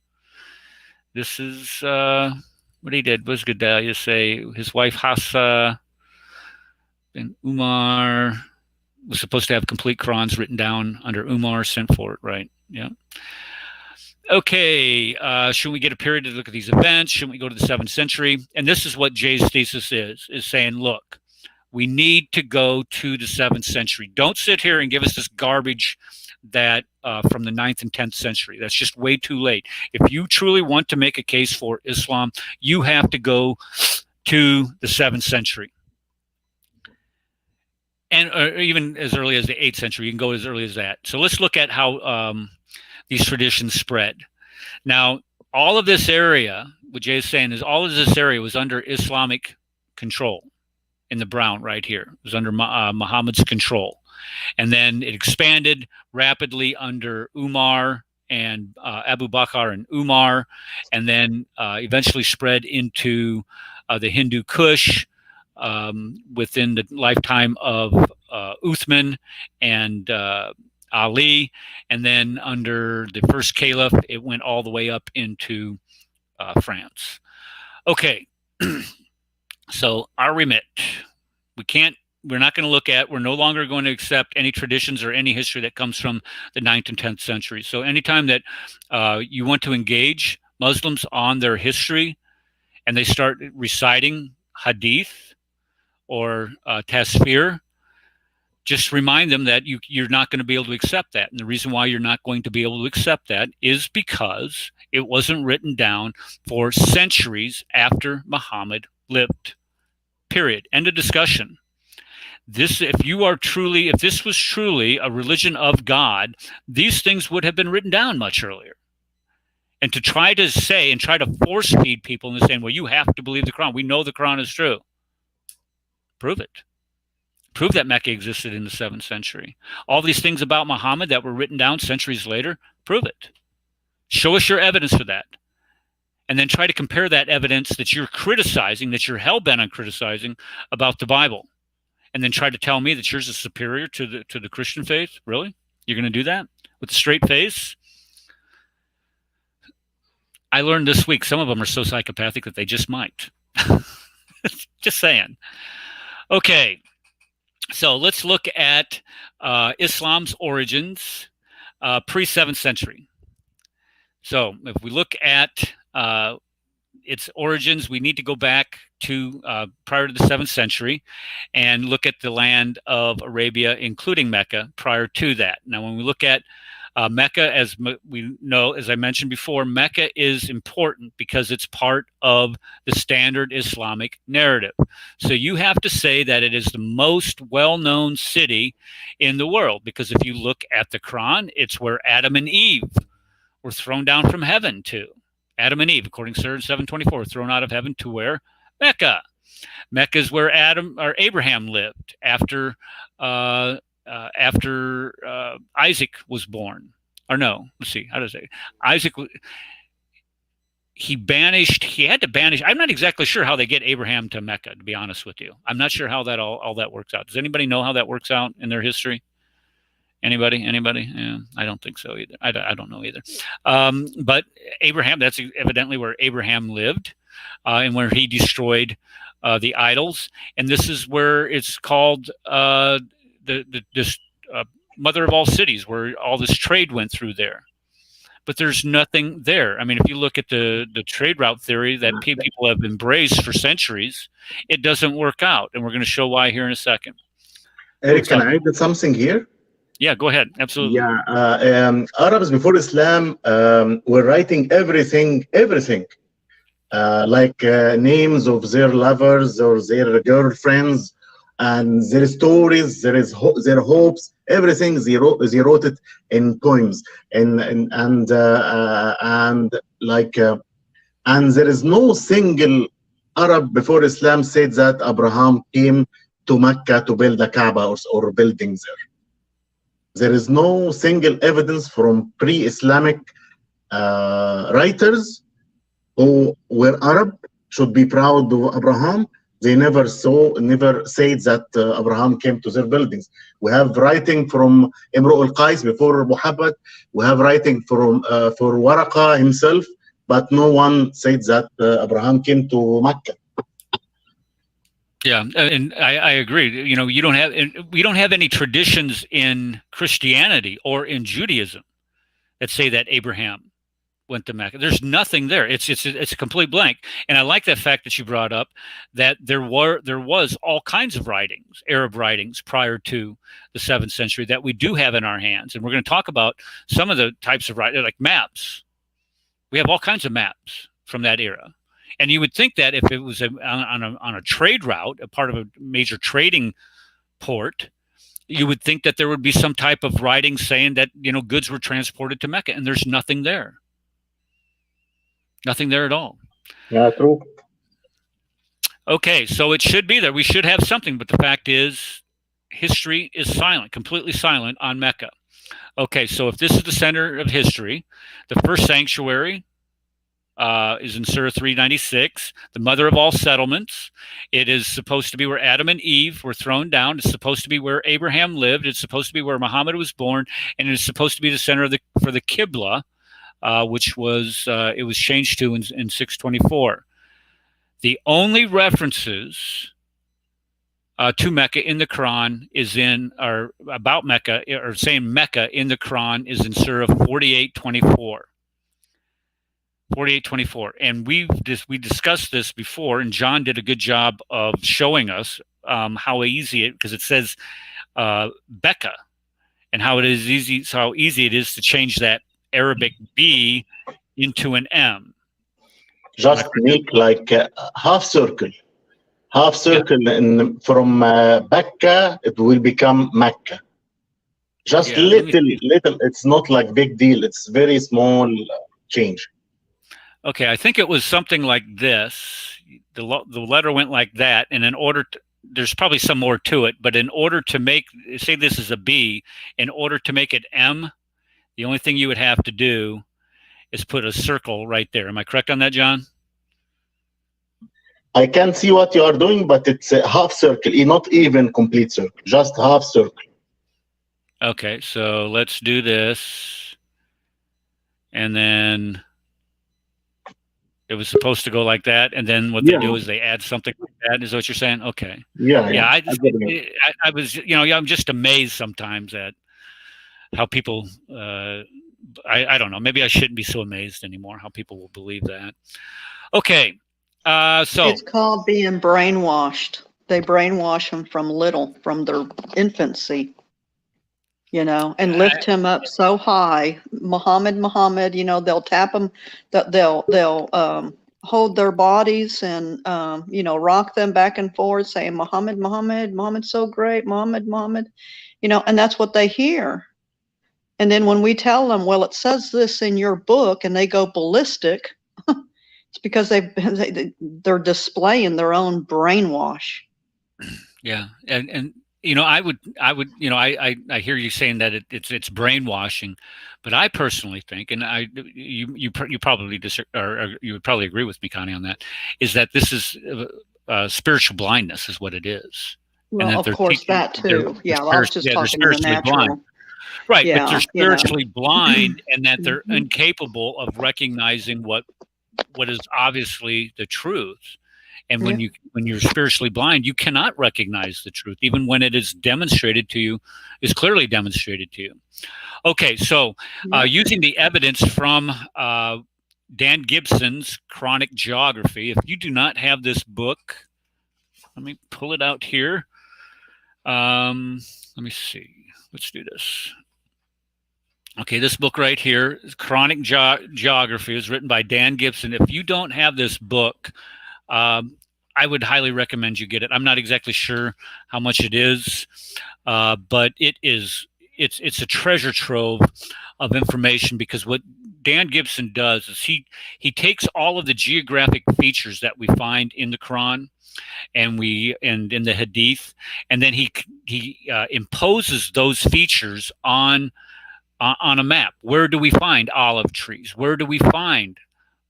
this is what he did. Was Gedalia say his wife Hafsa and Umar was supposed to have complete Qurans written down under Umar, sent for it, right? Yeah. Okay, should we get a period to look at these events? Shouldn't we go to the 7th century? And this is what Jay's thesis is saying, look, we need to go to the 7th century. Don't sit here and give us this garbage that from the 9th and 10th century. That's just way too late. If you truly want to make a case for Islam, you have to go to the 7th century. And even as early as the 8th century, you can go as early as that. So let's look at how these traditions spread. Now, all of this area, what Jay is saying is all of this area was under Islamic control in the brown right here. It was under Muhammad's control. And then it expanded rapidly under Umar and Abu Bakr and Umar, and then eventually spread into the Hindu Kush within the lifetime of Uthman and Ali, and then under the first caliph, it went all the way up into France. Okay, so our remit, we're not going to look at, we're no longer going to accept any traditions or any history that comes from the 9th and 10th century. So anytime that you want to engage Muslims on their history and they start reciting hadith or tasfir, just remind them that you're not going to be able to accept that. And the reason why you're not going to be able to accept that is because it wasn't written down for centuries after Muhammad lived. Period. End of discussion. If this was truly a religion of God, these things would have been written down much earlier. And to try to say and try to force feed people into saying, well, you have to believe the Quran. We know the Quran is true. Prove it. Prove that Mecca existed in the 7th century. All these things about Muhammad that were written down centuries later, prove it. Show us your evidence for that. And then try to compare that evidence that you're criticizing, that you're hell-bent on criticizing about the Bible. And then try to tell me that yours is superior to the Christian faith? Really? You're going to do that with a straight face? I learned this week some of them are so psychopathic that they just might. Just saying. Okay. So let's look at Islam's origins pre-7th century. So if we look at its origins, we need to go back to prior to the 7th century and look at the land of Arabia, including Mecca, prior to that. Now, when we look at Mecca, as we know, as I mentioned before, Mecca is important because it's part of the standard Islamic narrative. So you have to say that it is the most well-known city in the world, because if you look at the Quran, it's where Adam and Eve were thrown down from heaven to. Adam and Eve, according to Surah 724, thrown out of heaven to where? Mecca. Mecca is where Abraham lived after Isaac was born. Or no, let's see, how does it? Isaac, he had to banish. I'm not exactly sure how they get Abraham to Mecca, to be honest with you. I'm not sure how that all that works out. Does anybody know how that works out in their history? Anybody? Yeah, I don't think so either. I don't know either. But Abraham, that's evidently where Abraham lived and where he destroyed the idols. And this is where it's called this mother of all cities, where all this trade went through there. But there's nothing there. I mean, if you look at the trade route theory that people have embraced for centuries, it doesn't work out. And we're going to show why here in a second. Eric, can I add something here? Yeah, go ahead. Absolutely. Yeah, Arabs before Islam were writing everything, like names of their lovers or their girlfriends, and their stories, their hopes, everything. They wrote it in poems, and there is no single Arab before Islam said that Abraham came to Mecca to build a Kaaba or buildings there. There is no single evidence from pre-Islamic writers who were Arab should be proud of Abraham. They never said that Abraham came to their buildings. We have writing from Imru al-Qais before Muhammad. We have writing from for Waraqa himself, but no one said that Abraham came to Mecca. Yeah, and I agree. You know, we don't have any traditions in Christianity or in Judaism that say that Abraham went to Mecca. There's nothing there. It's a complete blank. And I like that fact that you brought up, that there was all kinds of writings, Arab writings, prior to the 7th century that we do have in our hands. And we're going to talk about some of the types of writings, like maps. We have all kinds of maps from that era. And you would think that if it was on a trade route, a part of a major trading port, you would think that there would be some type of writing saying that, you know, goods were transported to Mecca, and there's nothing there. Nothing there at all. Yeah, true. Okay, so it should be there. We should have something, but the fact is, history is silent, completely silent on Mecca. Okay, so if this is the center of history, the first sanctuary is in Surah 396, the mother of all settlements. It is supposed to be where Adam and Eve were thrown down. It's supposed to be where Abraham lived. It's supposed to be where Muhammad was born, and it's supposed to be the center of for the Qibla, which was it was changed to in 624. The only references to Mecca in the Quran is or about Mecca, or saying Mecca in the Quran is in Surah 48:24. 48:24, and we discussed this before, and John did a good job of showing us how easy it, because it says Becca, and how easy it is to change that Arabic B into an M. Just make like a half circle, and from Becca it will become Mecca. Just little. It's not like big deal. It's very small change. Okay, I think it was something like this. The letter went like that, and in order to, there's probably some more to it, but in order to make, say this is a B, in order to make it M, the only thing you would have to do is put a circle right there. Am I correct on that, John? I can see what you are doing, but it's a half circle, not even complete circle, just half circle. Okay, so let's do this. And then it was supposed to go like that, and then what they do is they add something like that. Is what you're saying? Okay. Yeah. I was, I'm just amazed sometimes at how people. I don't know. Maybe I shouldn't be so amazed anymore. How people will believe that. Okay. So it's called being brainwashed. They brainwash them from their infancy. And lift him up so high. Muhammad, they'll tap him, they'll hold their bodies and, rock them back and forth saying, Muhammad, Muhammad's so great, Muhammad, and that's what they hear. And then when we tell them, well, it says this in your book, and they go ballistic, it's because they're displaying their own brainwash. Yeah. And I would, I hear you saying that it's brainwashing, but I personally think, and you probably or you would probably agree with me, Connie, on that, is that this is spiritual blindness is what it is. Well, of course, that too. I was just talking in the natural. Blind. Right, but they're spiritually blind, and that they're incapable of recognizing what is obviously the truth. And when you're spiritually blind, you cannot recognize the truth, even when it is demonstrated to you, is clearly demonstrated to you. Okay, so using the evidence from Dan Gibson's Chronic Geography, if you do not have this book, let me pull it out here. Let me see. Let's do this. Okay, this book right here, Chronic Geography, is written by Dan Gibson. If you don't have this book, I would highly recommend you get it. I'm not exactly sure how much it is, but it's a treasure trove of information, because what Dan Gibson does is he takes all of the geographic features that we find in the Quran and in the Hadith, and then he imposes those features on a map. Where do we find olive trees? Where do we find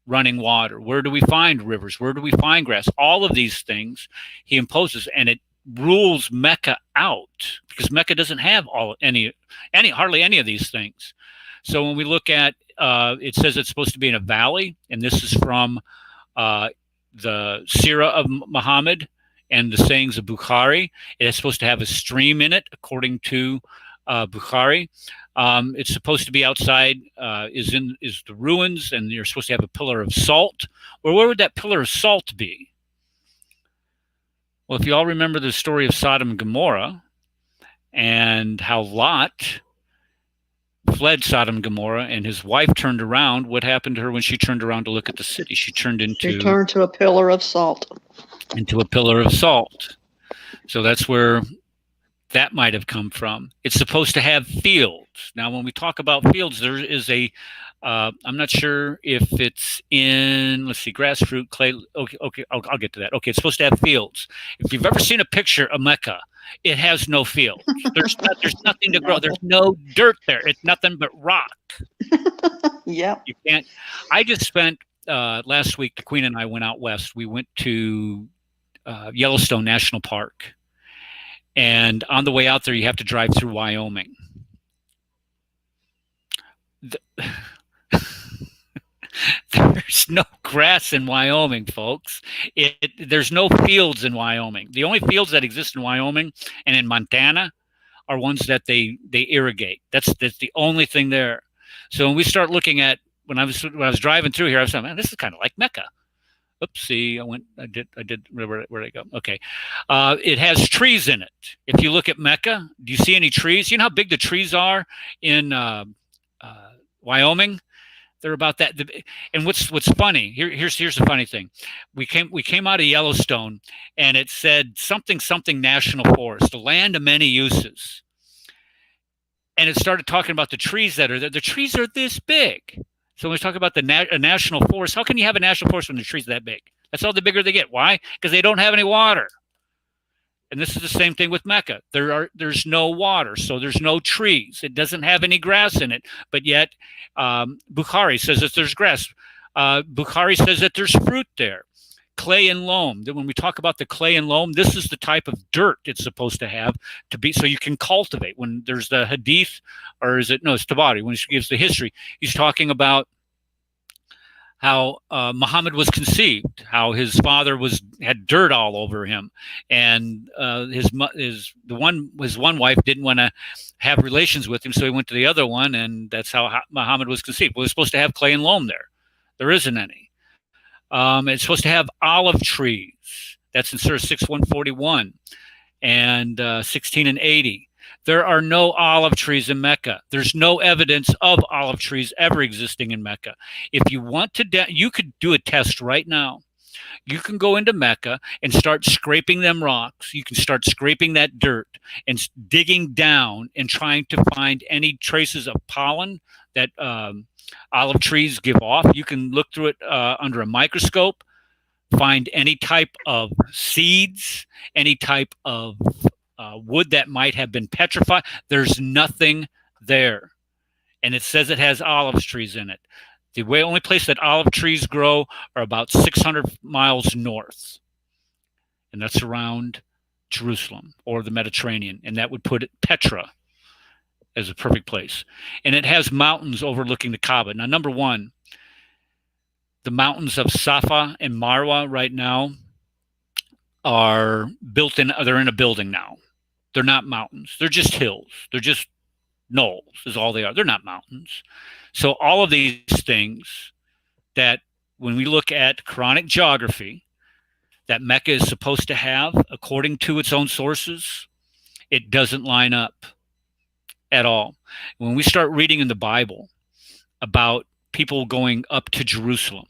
running water? Where do we find rivers? Where do we find grass? All of these things he imposes, and it rules Mecca out, because Mecca doesn't have hardly any of these things. So when we look at it says it's supposed to be in a valley, and this is from the Sirah of Muhammad and the sayings of Bukhari. It is supposed to have a stream in it, according to Bukhari. It's supposed to be outside, is the ruins, and you're supposed to have a pillar of salt. Well, where would that pillar of salt be? Well, if you all remember the story of Sodom and Gomorrah, and how Lot fled Sodom and Gomorrah, and his wife turned around, what happened to her when she turned around to look at the city? She turned to a pillar of salt. Into a pillar of salt. So that's where that might have come from. It's supposed to have fields. Now, when we talk about fields, there is a I'm not sure if it's in, let's see, grass, fruit, clay. Okay, I'll get to that. Okay, it's supposed to have fields. If you've ever seen a picture of Mecca, it has no fields. There's nothing to grow. There's no dirt there. It's nothing but rock. Yeah. You can't. I just spent last week. The Queen and I went out west. We went to Yellowstone National Park, and on the way out there, you have to drive through Wyoming. There's no grass in Wyoming, folks. There's no fields in Wyoming. The only fields that exist in Wyoming and in Montana are ones that they irrigate. That's the only thing there. So when we start looking at when I was driving through here, I was saying, man, this is kind of like Mecca. Oopsie, I did where'd I go? Okay. It has trees in it. If you look at Mecca, do you see any trees? You know how big the trees are in Wyoming? They're about that. And what's funny, here's the funny thing. We came out of Yellowstone and it said something National Forest, the land of many uses. And it started talking about the trees that are there. The trees are this big. So when we talk about a national forest, how can you have a national forest when the trees are that big? That's all the bigger they get. Why? Because they don't have any water. And this is the same thing with Mecca. There's no water, so there's no trees. It doesn't have any grass in it. But yet, Bukhari says that there's grass. Bukhari says that there's fruit there. Clay and loam. When we talk about the clay and loam, this is the type of dirt it's supposed to have to be so you can cultivate. When there's the hadith, or is it no? It's Tabari. When he gives the history, he's talking about how Muhammad was conceived, how his father had dirt all over him, and his one wife didn't want to have relations with him, so he went to the other one, and that's how Muhammad was conceived. Well, it's supposed to have clay and loam there. There isn't any. It's supposed to have olive trees. That's in Surah 6:141 and 16 and 80. There are no olive trees in Mecca. There's no evidence of olive trees ever existing in Mecca. If you want to, you could do a test right now. You can go into Mecca and start scraping them rocks. You can start scraping that dirt and digging down and trying to find any traces of pollen that olive trees give off. You can look through it under a microscope, find any type of seeds, any type of wood that might have been petrified. There's nothing there. And it says it has olive trees in it. The only place that olive trees grow are about 600 miles north. And that's around Jerusalem or the Mediterranean. And that would put it Petra as a perfect place. And it has mountains overlooking the Kaaba. Now, number one, the mountains of Safa and Marwa right now are they're in a building now. They're not mountains. They're just hills. They're just knolls is all they are. They're not mountains. So all of these things that when we look at Quranic geography that Mecca is supposed to have, according to its own sources, it doesn't line up at all. When we start reading in the Bible about people going up to Jerusalem,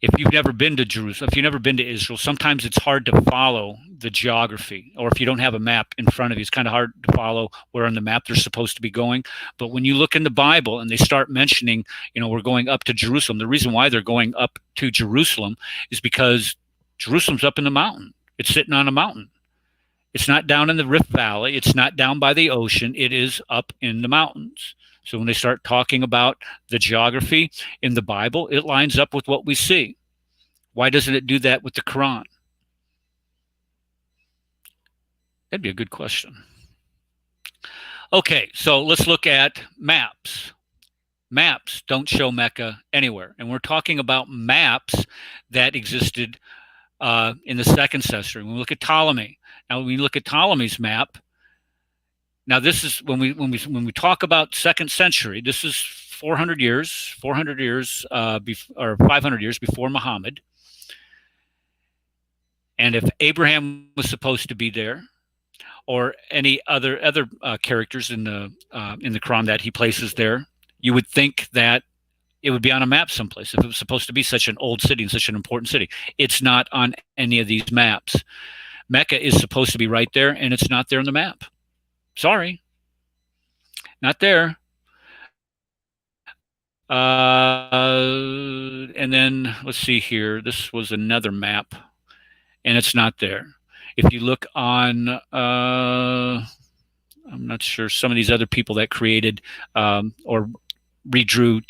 if you've never been to Jerusalem, if you've never been to Israel, sometimes it's hard to follow the geography. Or if you don't have a map in front of you, it's kind of hard to follow where on the map they're supposed to be going. But when you look in the Bible and they start mentioning, we're going up to Jerusalem, the reason why they're going up to Jerusalem is because Jerusalem's up in the mountain. It's sitting on a mountain. It's not down in the Rift Valley. It's not down by the ocean. It is up in the mountains. So when they start talking about the geography in the Bible, it lines up with what we see. Why doesn't it do that with the Quran? That'd be a good question. Okay, so let's look at maps. Maps don't show Mecca anywhere. And we're talking about maps that existed in the 2nd century. When we look at Ptolemy. Now, when we look at Ptolemy's map, now this is when we talk about 2nd century, this is 400 years or 500 years before Muhammad. And if Abraham was supposed to be there, or any other characters in the Quran that he places there, you would think that it would be on a map someplace if it was supposed to be such an old city and such an important city. It's not on any of these maps. Mecca is supposed to be right there, and it's not there on the map. Sorry. Not there. And then let's see here. This was another map, and it's not there. If you look on, I'm not sure, some of these other people that created or redrew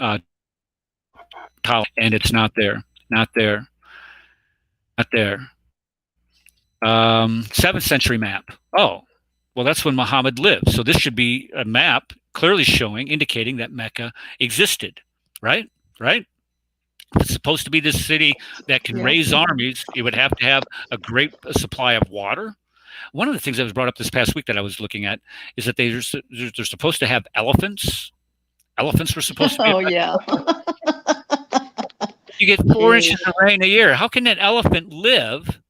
and it's not there. Not there. Not there. 7th century map. Oh, well, that's when Muhammad lived. So this should be a map clearly showing, indicating that Mecca existed, right? Right? If it's supposed to be this city that can raise armies, it would have to have a great supply of water. One of the things that was brought up this past week that I was looking at is that they're supposed to have elephants. Elephants were supposed to be. Oh, yeah. You get 4 inches of rain a year. How can an elephant live?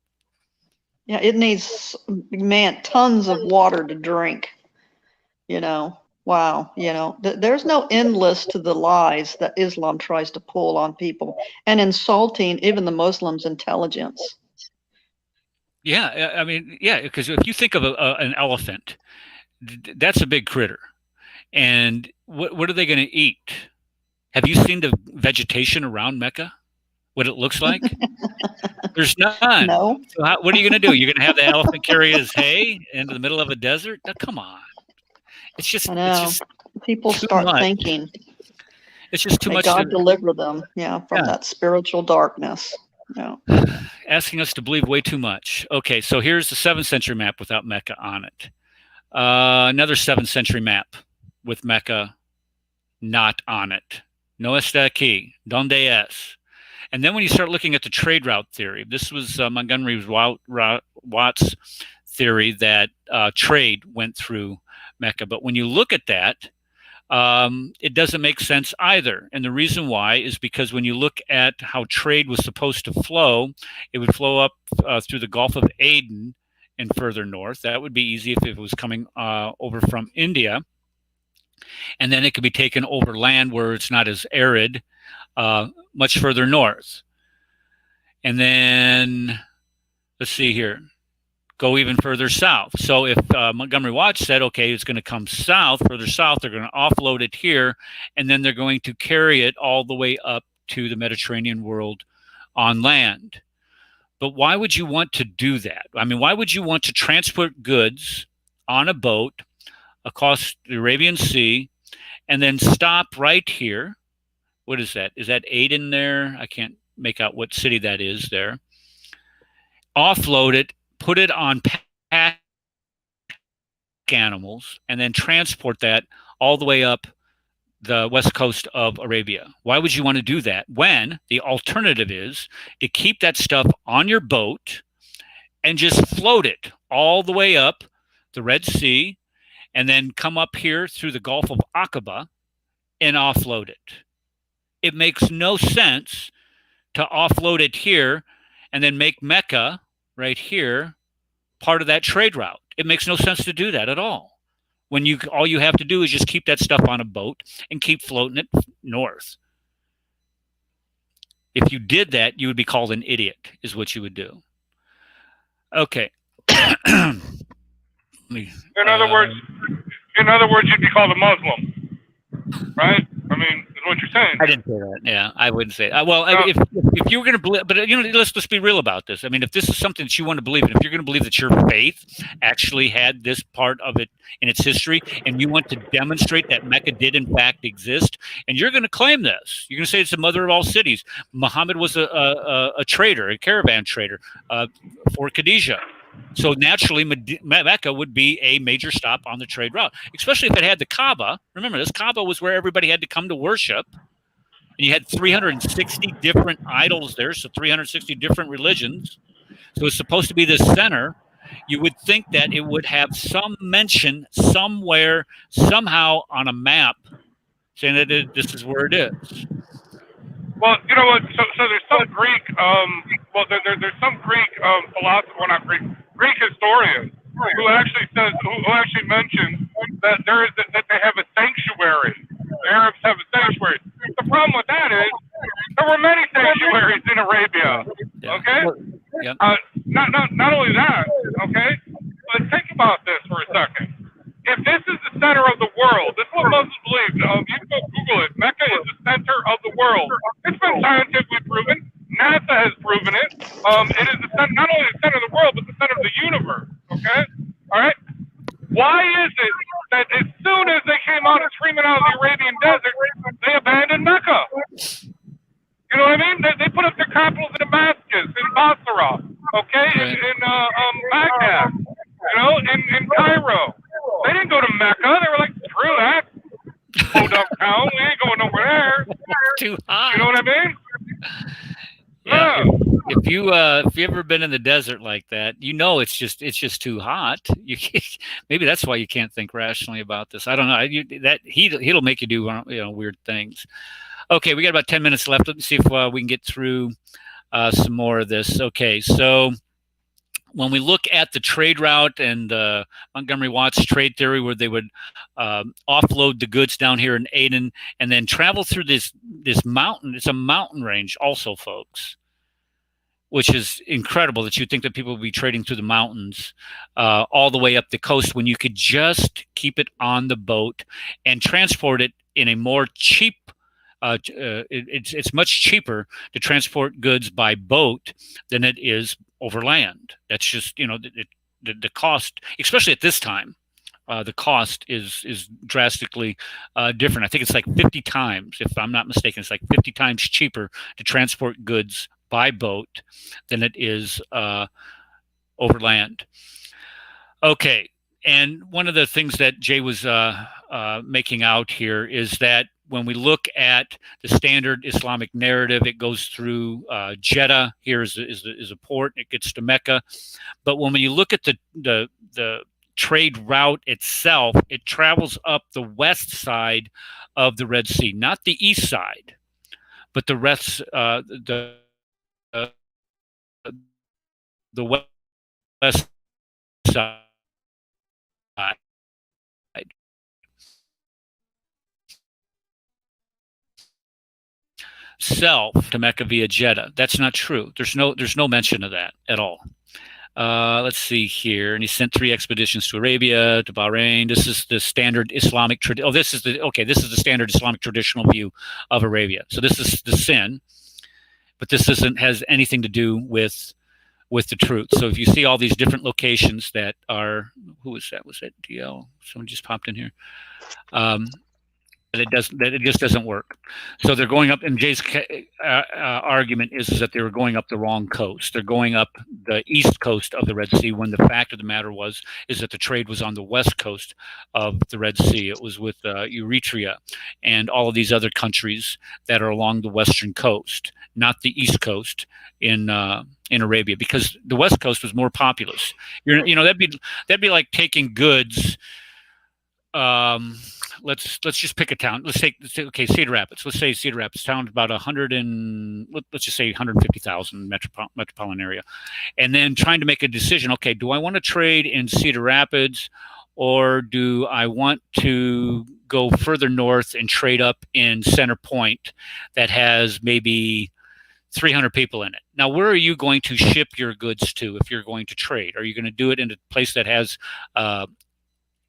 Yeah, it needs, man, tons of water to drink. You know, wow. You know, there's no endless to the lies that Islam tries to pull on people and insulting even the Muslims' intelligence. Yeah, I mean, yeah, because if you think of an elephant, that's a big critter. And what are they going to eat? Have you seen the vegetation around Mecca? What it looks like? There's none. No. So what are you going to do? You're going to have the elephant carry his hay into the middle of a desert? Now, come on. It's just, I know. it's just people start much. thinking. It's just too May much. God deliver them, from that spiritual darkness. Yeah. Asking us to believe way too much. Okay, so here's the 7th century map without Mecca on it. Another 7th century map with Mecca not on it. No está aquí. Donde es? And then when you start looking at the trade route theory, this was Montgomery Watt's theory that trade went through Mecca. But when you look at that, it doesn't make sense either. And the reason why is because when you look at how trade was supposed to flow, it would flow up through the Gulf of Aden and further north. That would be easy if it was coming over from India. And then it could be taken over land where it's not as arid, much further north. And then, let's see here, go even further south. So if Montgomery Watt said, okay, it's going to come south, further south, they're going to offload it here, and then they're going to carry it all the way up to the Mediterranean world on land. But why would you want to do that? I mean, why would you want to transport goods on a boat across the Arabian Sea and then stop right here? What is that? Is that Aden there? I can't make out what city that is there. Offload it, put it on pack animals, and then transport that all the way up the west coast of Arabia. Why would you want to do that when the alternative is to keep that stuff on your boat and just float it all the way up the Red Sea and then come up here through the Gulf of Aqaba and offload it? It makes no sense to offload it here and then make Mecca right here part of that trade route. It makes no sense to do that at all. When all you have to do is just keep that stuff on a boat and keep floating it north. If you did that, you would be called an idiot, is what you would do. Okay. In other words, you'd be called a Muslim, right? I mean, is what you're saying. I didn't say that. Yeah, I wouldn't say. Well, no. If you were going to believe, but let's just be real about this. I mean, if this is something that you want to believe in, if you're going to believe that your faith actually had this part of it in its history, and you want to demonstrate that Mecca did in fact exist, and you're going to claim this, you're going to say it's the mother of all cities. Muhammad was a trader, a caravan trader for Khadijah. So naturally, Mecca would be a major stop on the trade route, especially if it had the Kaaba. Remember, this Kaaba was where everybody had to come to worship. And you had 360 different idols there, so 360 different religions. So it's supposed to be the center. You would think that it would have some mention somewhere, somehow on a map, saying that this is where it is. Well, you know what? So there's some Greek, there's some Greek philosopher, well, not Greek historian who actually says, who actually mentions that that they have a sanctuary. The Arabs have a sanctuary. The problem with that is there were many sanctuaries in Arabia. Okay. Yeah. Not only that. Okay. But think about this for a second. If this is the center of the world, too hot. You know what I mean? Yeah. If you ever been in the desert like that, you know it's just too hot. Maybe that's why you can't think rationally about this. I don't know. He'll make you do weird things. Okay, we got about 10 minutes left. Let's see if we can get through some more of this. Okay, so when we look at the trade route and Montgomery Watt's trade theory, where they would offload the goods down here in Aden and then travel through this mountain. It's a mountain range also, folks, which is incredible that you'd think that people would be trading through the mountains all the way up the coast when you could just keep it on the boat and transport it in a more cheap it's much cheaper to transport goods by boat than it is over land. That's just, the cost, especially at this time, the cost is drastically different. I think it's like 50 times, if I'm not mistaken, it's like 50 times cheaper to transport goods by boat than it is over land. Okay, and one of the things that Jay was making out here is that when we look at the standard Islamic narrative, it goes through Jeddah. Here is a port. It gets to Mecca. But when you look at the trade route itself, it travels up the west side of the Red Sea, not the east side, but the west side. Self to Mecca via Jeddah. That's not true. There's no mention of that at all. Let's see here. And he sent 3 expeditions to Arabia, to Bahrain. This is the standard Islamic tradition. This is the standard Islamic traditional view of Arabia. So this is the sin, but this has anything to do with the truth. So if you see all these different locations that are, who was that? Was that DL? Someone just popped in here. It just doesn't work. So they're going up, and Jay's argument is that they were going up the wrong coast. They're going up the east coast of the Red Sea, when the fact of the matter is that the trade was on the west coast of the Red Sea. It was with Eritrea and all of these other countries that are along the western coast, not the east coast in Arabia, because the west coast was more populous. That'd be like taking goods. Let's just pick a town. Let's say Cedar Rapids. Let's say Cedar Rapids town about 150,000 metropolitan area, and then trying to make a decision. Okay, do I want to trade in Cedar Rapids, or do I want to go further north and trade up in Center Point that has maybe 300 people in it? Now, where are you going to ship your goods to if you're going to trade? Are you going to do it in a place that has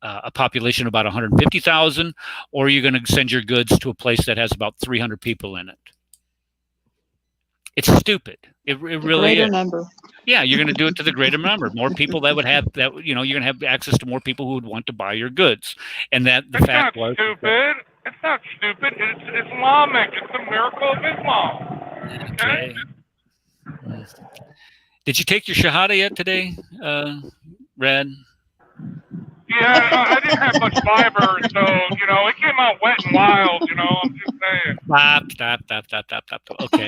a population of about 150,000, or are you going to send your goods to a place that has about 300 people in it? It's stupid. It really is. Number. Yeah, you're going to do it to the greater number. More people that would have that. You're going to have access to more people who would want to buy your goods, and that the fact was. Stupid. It's not stupid. It's Islamic. It's the miracle of Islam. Okay. Did you take your Shahada yet today, Red? Yeah, I didn't have much fiber, so, it came out wet and wild, I'm just saying. Stop. Okay.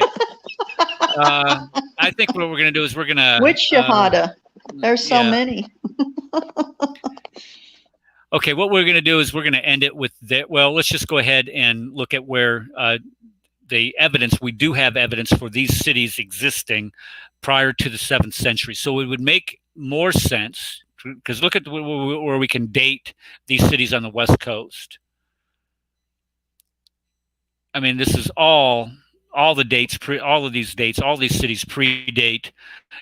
I think what we're going to do is we're going to... Which Shahada? There's so many. Okay, what we're going to do is we're going to end it with that. Well, let's just go ahead and look at where the evidence, we do have evidence for these cities existing prior to the 7th century. So it would make more sense, because look at where we can date these cities on the West Coast. I mean, this is all the dates, all these cities predate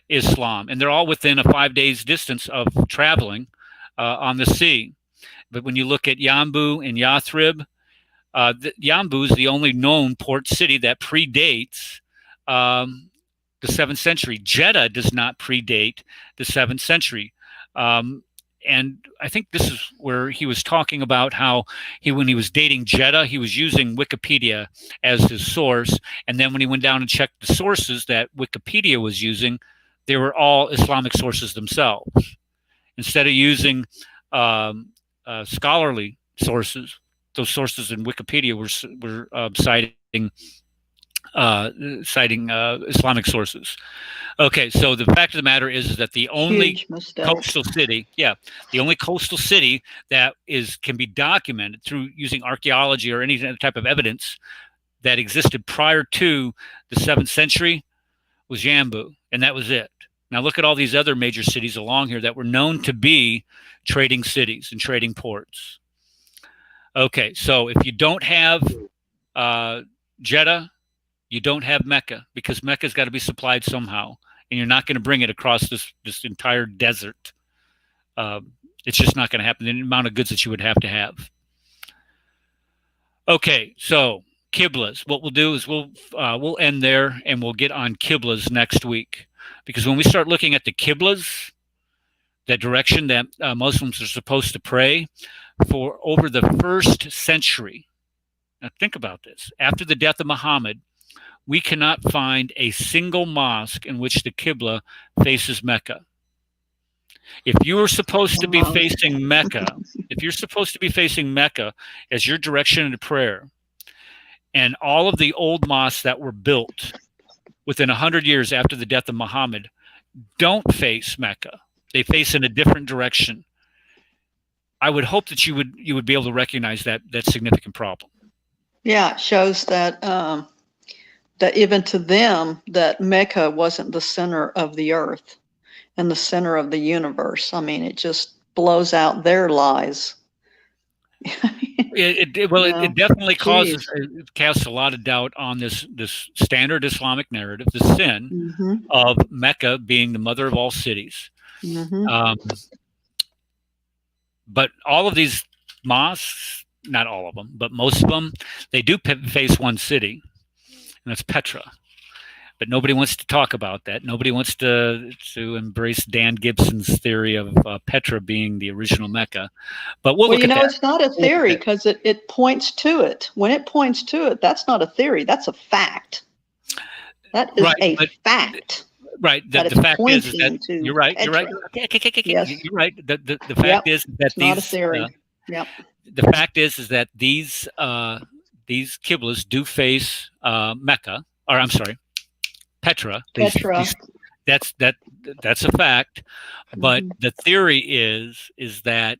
Islam, and they're all within a 5 days distance of traveling on the sea. But when you look at Yanbu and Yathrib, Yanbu is the only known port city that predates the 7th century. Jeddah does not predate the 7th century. And I think this is where he was talking about how when he was dating Jeddah, he was using Wikipedia as his source. And then when he went down and checked the sources that Wikipedia was using, they were all Islamic sources themselves. Instead of using scholarly sources, those sources in Wikipedia were citing citing Islamic sources. Okay, so the fact of the matter is that the only Huge mistake. coastal city, the only coastal city that can be documented through using archaeology or any type of evidence that existed prior to the 7th century was Jambu, and that was it. Now look at all these other major cities along here that were known to be trading cities and trading ports. Okay, so if you don't have Jeddah, you don't have Mecca, because Mecca's got to be supplied somehow, and you're not going to bring it across this entire desert. It's just not going to happen. The amount of goods that you would have to have. Okay, so Qiblas. What we'll do is we'll end there, and we'll get on Qiblas next week, because when we start looking at the Qiblas, that direction that Muslims are supposed to pray for over the 1st century. Now think about this. After the death of Muhammad, we cannot find a single mosque in which the Qibla faces Mecca. If you are supposed to be facing Mecca, as your direction of prayer, and all of the old mosques that were built within 100 years after the death of Muhammad don't face Mecca, they face in a different direction, I would hope that you would be able to recognize that significant problem. Yeah, it shows that that even to them, that Mecca wasn't the center of the earth and the center of the universe. I mean, it just blows out their lies. It definitely casts a lot of doubt on this standard Islamic narrative, the sin of Mecca being the mother of all cities. But all of these mosques, not all of them, but most of them, they do face one city, and that's Petra. But nobody wants to talk about that. Nobody wants to embrace Dan Gibson's theory of Petra being the original Mecca. But we'll look at that. It's not a theory, because it points to it. When it points to it, that's not a theory. That's a fact. That is a fact. Right. The fact is that you're right. You're right. Yes. You're right. The fact is that not a theory. The fact is that these Qiblas do face Mecca, or I'm sorry, Petra. That's a fact. But the theory is that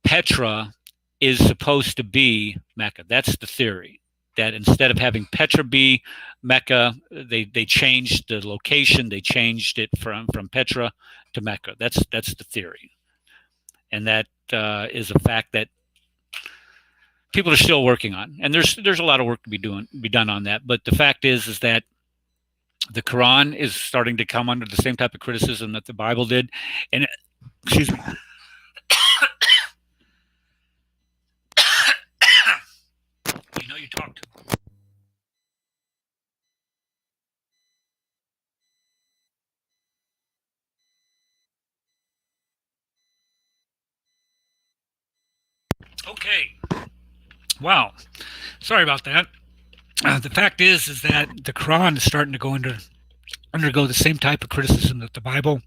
Petra is supposed to be Mecca. That's the theory. That instead of having Petra be Mecca, they changed the location. They changed it from Petra to Mecca. That's the theory, and that is a fact that people are still working on. And there's a lot of work to be done on that. But the fact is that the Quran is starting to come under the same type of criticism that the Bible did. And excuse me. You talked. Okay. Wow. Sorry about that. The fact is that the Quran is starting to undergo the same type of criticism that the Bible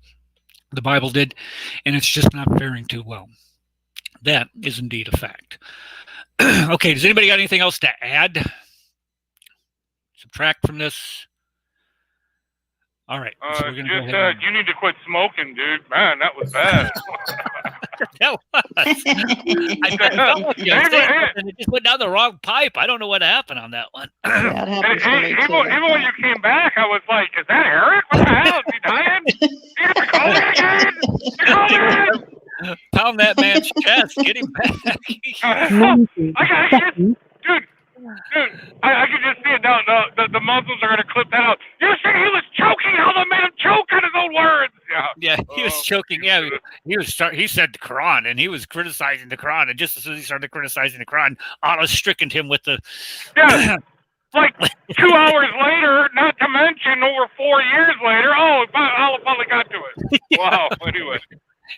did, and it's just not faring too well. That is indeed a fact. Okay, does anybody got anything else to add? Subtract from this? All right. So we're gonna go ahead you need to quit smoking, dude. Man, that was bad. That was. It just went down the wrong pipe. I don't know what happened on that one. That happens to me too. Even when you came back, I was like, "Is that Eric? What the hell? Is he dying? You got to call me again? Pound that man's chest. Get him back. Dude, I can just see it now. The Muslims are going to clip that out. You see, he was choking. How they made him choke on his own words. Yeah, he was choking. Yeah, he said the Quran, and he was criticizing the Quran. And just as soon as he started criticizing the Quran, Allah stricken him with the. Yeah, like 2 hours later, not to mention over 4 years later. Oh, Allah finally got to it. Wow. Anyway.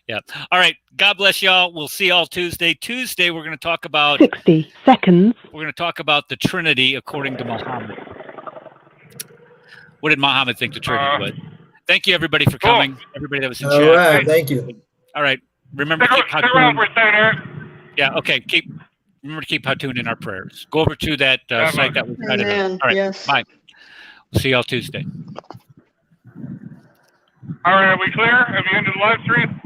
Yeah. All right. God bless y'all. We'll see y'all Tuesday. Tuesday, we're going to talk about 60 seconds. We're going to talk about the Trinity according to Muhammad. What did Muhammad think the Trinity was? Thank you, everybody, for coming. Everybody that was in chat. All right. Thank you. All right. Remember, Stick around for a second, Eric. Yeah. Okay. remember to keep Hatun in our prayers. Go over to that site that was cited. Amen. All right, Yes. bye. We'll see y'all Tuesday. All right, are we clear? Have you ended the live stream?